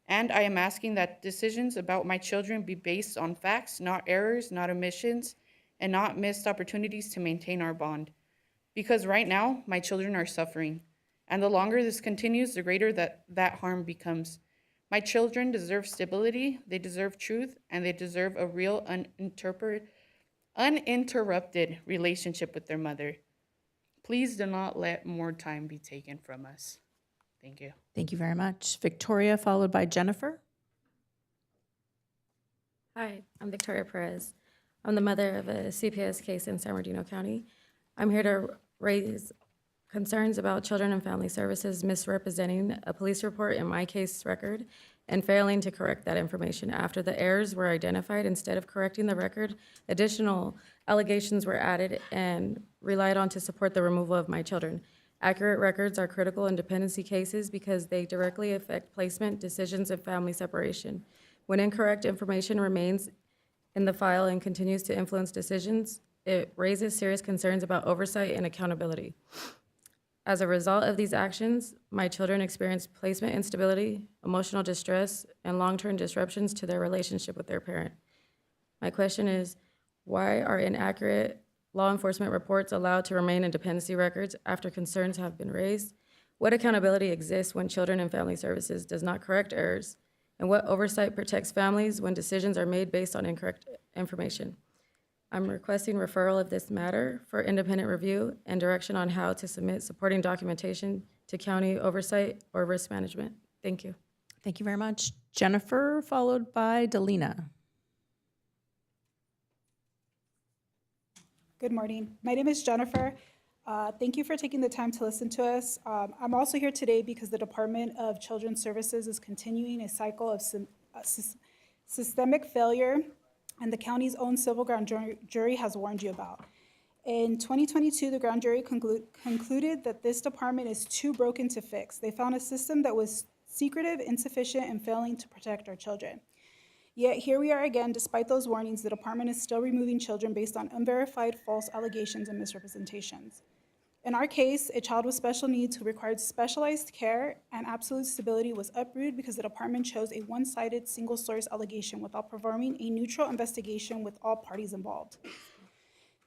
And I am asking that decisions about my children be based on facts, not errors, not omissions, and not missed opportunities to maintain our bond. Because right now, my children are suffering. And the longer this continues, the greater that harm becomes. My children deserve stability, they deserve truth, and they deserve a real uninterrupted relationship with their mother. Please do not let more time be taken from us. Thank you. Thank you very much. Victoria, followed by Jennifer. Hi, I'm Victoria Perez. I'm the mother of a CPS case in San Bernardino County. I'm here to raise concerns about Children and Family Services misrepresenting a police report in my case record and failing to correct that information. After the errors were identified, instead of correcting the record, additional allegations were added and relied on to support the removal of my children. Accurate records are critical in dependency cases because they directly affect placement, decisions, and family separation. When incorrect information remains in the file and continues to influence decisions, it raises serious concerns about oversight and accountability. As a result of these actions, my children experienced placement instability, emotional distress, and long-term disruptions to their relationship with their parent. My question is, why are inaccurate law enforcement reports allowed to remain in dependency records after concerns have been raised? What accountability exists when Children and Family Services does not correct errors? And what oversight protects families when decisions are made based on incorrect information? I'm requesting referral of this matter for independent review and direction on how to submit supporting documentation to county oversight or risk management. Thank you. Thank you very much. Jennifer, followed by Delina. Good morning. My name is Jennifer. Thank you for taking the time to listen to us. I'm also here today because the Department of Children's Services is continuing a cycle of systemic failure, and the county's own civil grand jury has warned you about. In 2022, the grand jury concluded that this department is too broken to fix. They found a system that was secretive, insufficient, and failing to protect our children. Yet here we are again, despite those warnings, the department is still removing children based on unverified false allegations and misrepresentations. In our case, a child with special needs who required specialized care and absolute stability was uprooted because the department chose a one-sided single source allegation without performing a neutral investigation with all parties involved.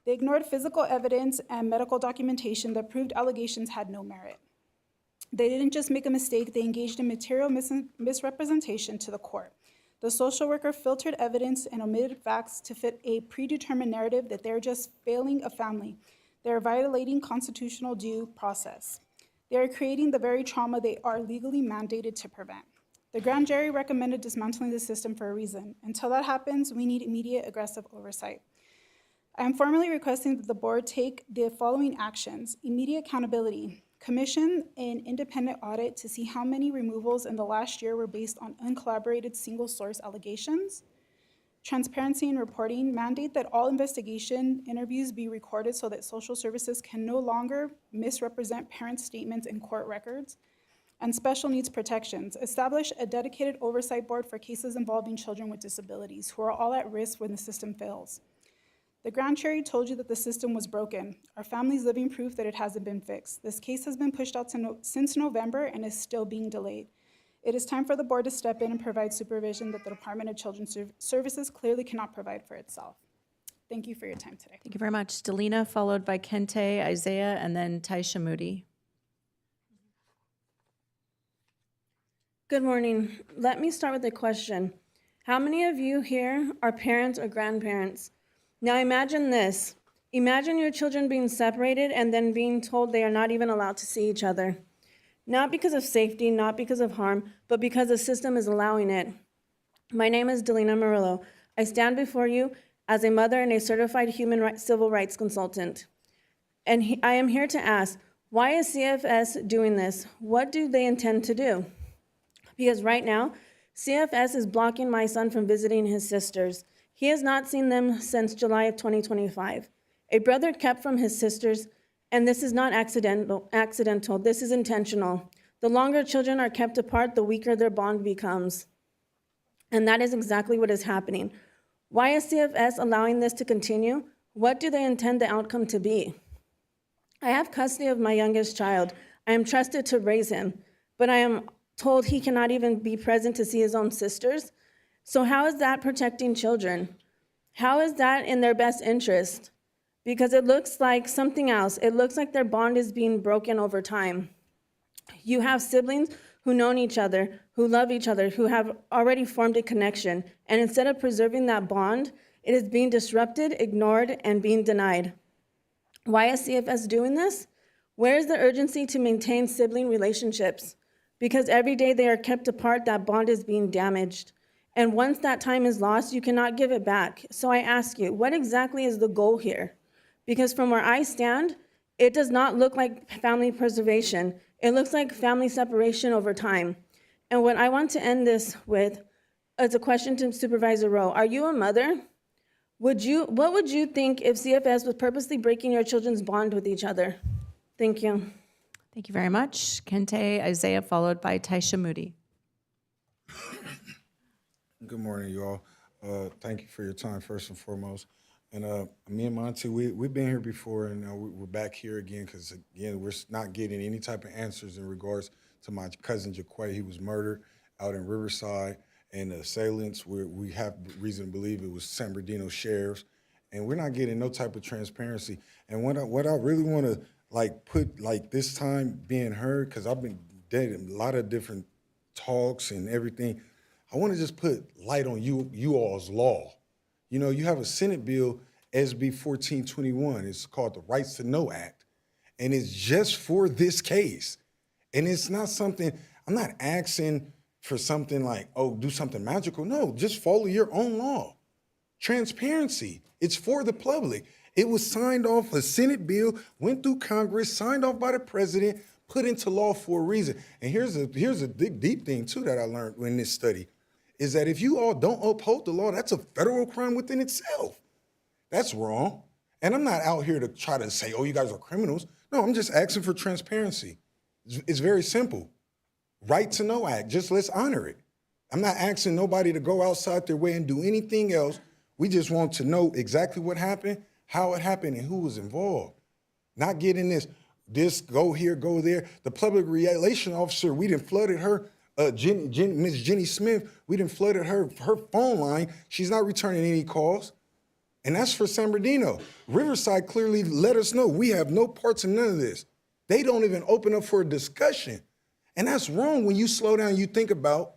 They ignored physical evidence and medical documentation that proved allegations had no merit. They didn't just make a mistake, they engaged in material misrepresentation to the court. The social worker filtered evidence and omitted facts to fit a predetermined narrative that they're just failing a family. They're violating constitutional due process. They are creating the very trauma they are legally mandated to prevent. The grand jury recommended dismantling the system for a reason. Until that happens, we need immediate aggressive oversight. I am formally requesting that the board take the following actions: immediate accountability, commission an independent audit to see how many removals in the last year were based on uncollaborated single source allegations, transparency in reporting, mandate that all investigation interviews be recorded so that social services can no longer misrepresent parent statements in court records, and special needs protections. Establish a dedicated oversight board for cases involving children with disabilities who are all at risk when the system fails. The grand jury told you that the system was broken. Our family's living proof that it hasn't been fixed. This case has been pushed out since November and is still being delayed. It is time for the board to step in and provide supervision that the Department of Children's Services clearly cannot provide for itself. Thank you for your time today. Thank you very much. Delina, followed by Kente, Isaiah, and then Taisha Moody. Good morning. Let me start with a question. How many of you here are parents or grandparents? Now imagine this. Imagine your children being separated and then being told they are not even allowed to see each other. Not because of safety, not because of harm, but because the system is allowing it. My name is Delina Murillo. I stand before you as a mother and a certified civil rights consultant. And I am here to ask, why is CFS doing this? What do they intend to do? Because right now, CFS is blocking my son from visiting his sisters. He has not seen them since July of 2025. A brother kept from his sisters, and this is not accidental, this is intentional. The longer children are kept apart, the weaker their bond becomes. And that is exactly what is happening. Why is CFS allowing this to continue? What do they intend the outcome to be? I have custody of my youngest child. I am trusted to raise him, but I am told he cannot even be present to see his own sisters. So how is that protecting children? How is that in their best interest? Because it looks like something else. It looks like their bond is being broken over time. You have siblings who know each other, who love each other, who have already formed a connection. And instead of preserving that bond, it is being disrupted, ignored, and being denied. Why is CFS doing this? Where is the urgency to maintain sibling relationships? Because every day they are kept apart, that bond is being damaged. And once that time is lost, you cannot give it back. So I ask you, what exactly is the goal here? Because from where I stand, it does not look like family preservation. It looks like family separation over time. And what I want to end this with is a question to Supervisor Rowe. Are you a mother? What would you think if CFS was purposely breaking your children's bond with each other? Thank you. Thank you very much. Kente Isaiah, followed by Taisha Moody. Good morning, you all. Thank you for your time, first and foremost. And me and Monty, we've been here before, and we're back here again because, again, we're not getting any type of answers in regards to my cousin Jaquay. He was murdered out in Riverside, and the assailants, we have reason to believe it was San Bernardino sheriffs, and we're not getting no type of transparency. And what I really want to put this time being heard, because I've been dating a lot of different talks and everything. I want to just put light on you all's law. You know, you have a Senate bill, SB 1421. It's called the Rights to Know Act, and it's just for this case. And it's not something, I'm not asking for something like, oh, do something magical. No, just follow your own law. Transparency. It's for the public. It was signed off, a Senate bill, went through Congress, signed off by the president, put into law for a reason. And here's a big, deep thing, too, that I learned in this study, is that if you all don't uphold the law, that's a federal crime within itself. That's wrong. And I'm not out here to try to say, oh, you guys are criminals. No, I'm just asking for transparency. It's very simple. Right to Know Act, just let's honor it. I'm not asking nobody to go outside their way and do anything else. We just want to know exactly what happened, how it happened, and who was involved. Not getting this go here, go there. The public relation officer, we done flooded her, Miss Jenny Smith, we done flooded her phone line. She's not returning any calls. And that's for San Bernardino. Riverside clearly let us know we have no parts in none of this. They don't even open up for a discussion. And that's wrong when you slow down, you think about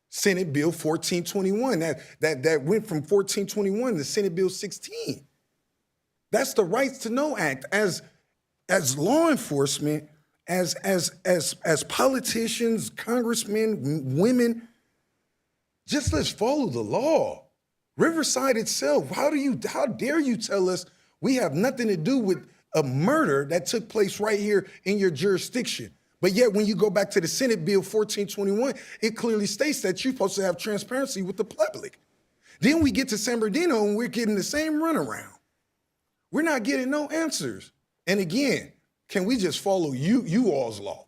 Senate Bill 1421. That went from 1421 to Senate Bill 16. That's the Rights to Know Act. As law enforcement, as politicians, congressmen, women, just let's follow the law. Riverside itself, how dare you tell us we have nothing to do with a murder that took place right here in your jurisdiction? But yet when you go back to the Senate Bill 1421, it clearly states that you're supposed to have transparency with the public. Then we get to San Bernardino and we're getting the same runaround. We're not getting no answers. And again, can we just follow you all's law?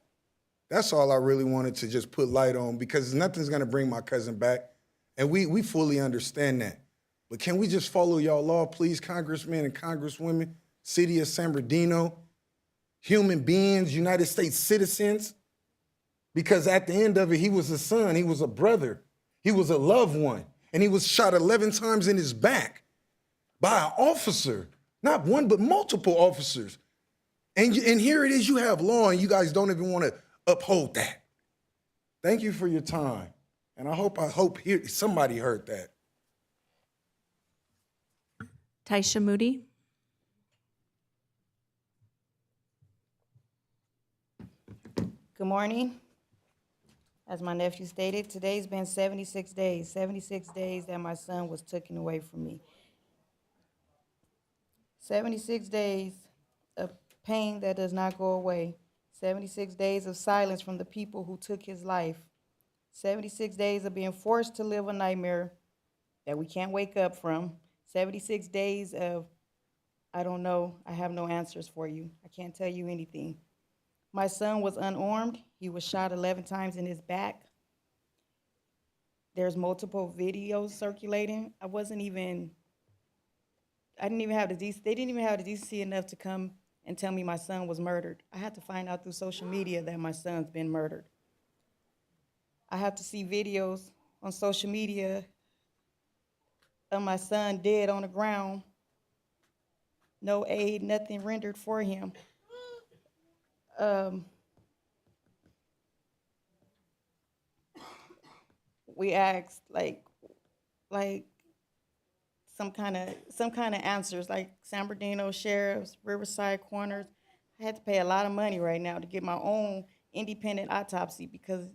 That's all I really wanted to just put light on, because nothing's gonna bring my cousin back. And we fully understand that. But can we just follow y'all law, please, congressmen and congresswomen, city of San Bernardino, human beings, United States citizens? Because at the end of it, he was a son, he was a brother, he was a loved one, and he was shot 11 times in his back by an officer, not one, but multiple officers. And here it is, you have law, and you guys don't even want to uphold that. Thank you for your time. And I hope somebody heard that. Taisha Moody. Good morning. As my nephew stated, today's been 76 days that my son was taken away from me. 76 days of pain that does not go away. 76 days of silence from the people who took his life. 76 days of being forced to live a nightmare that we can't wake up from. 76 days of, I don't know, I have no answers for you. I can't tell you anything. My son was unarmed. He was shot 11 times in his back. There's multiple videos circulating. They didn't even have the decency enough to come and tell me my son was murdered. I had to find out through social media that my son's been murdered. I have to see videos on social media of my son dead on the ground. No aid, nothing rendered for him. We asked like some kind of answers, like San Bernardino sheriffs, Riverside corners. I had to pay a lot of money right now to get my own independent autopsy because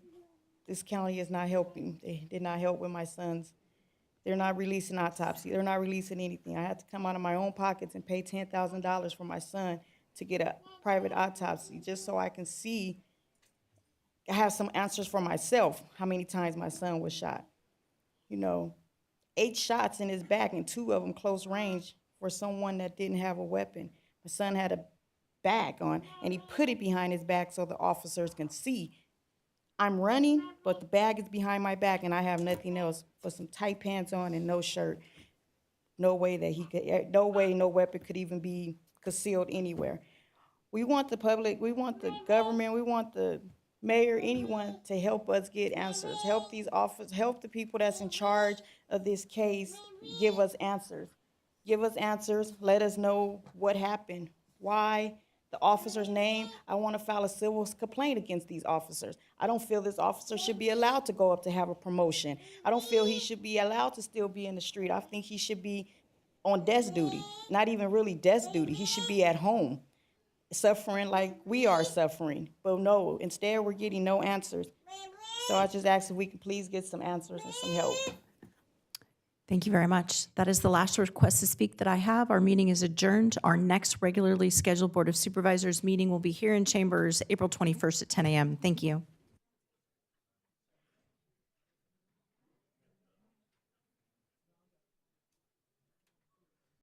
this county is not helping. They did not help with my son's. They're not releasing autopsy. They're not releasing anything. I had to come out of my own pockets and pay $10,000 for my son to get a private autopsy just so I can see have some answers for myself, how many times my son was shot. 8 shots in his back and 2 of them close range for someone that didn't have a weapon. My son had a bag on, and he put it behind his back so the officers can see. I'm running, but the bag is behind my back, and I have nothing else but some tight pants on and no shirt. No way no weapon could even be concealed anywhere. We want the public, we want the government, we want the mayor, anyone to help us get answers. Help these officers, help the people that's in charge of this case give us answers. Give us answers, let us know what happened, why, the officer's name. I want to file a civil complaint against these officers. I don't feel this officer should be allowed to go up to have a promotion. I don't feel he should be allowed to still be in the street. I think he should be on desk duty, not even really desk duty. He should be at home, suffering like we are suffering. But no, instead we're getting no answers. So I just ask if we can please get some answers and some help. Thank you very much. That is the last request to speak that I have. Our meeting is adjourned. Our next regularly scheduled Board of Supervisors meeting will be here in chambers April 21st at 10 a.m. Thank you.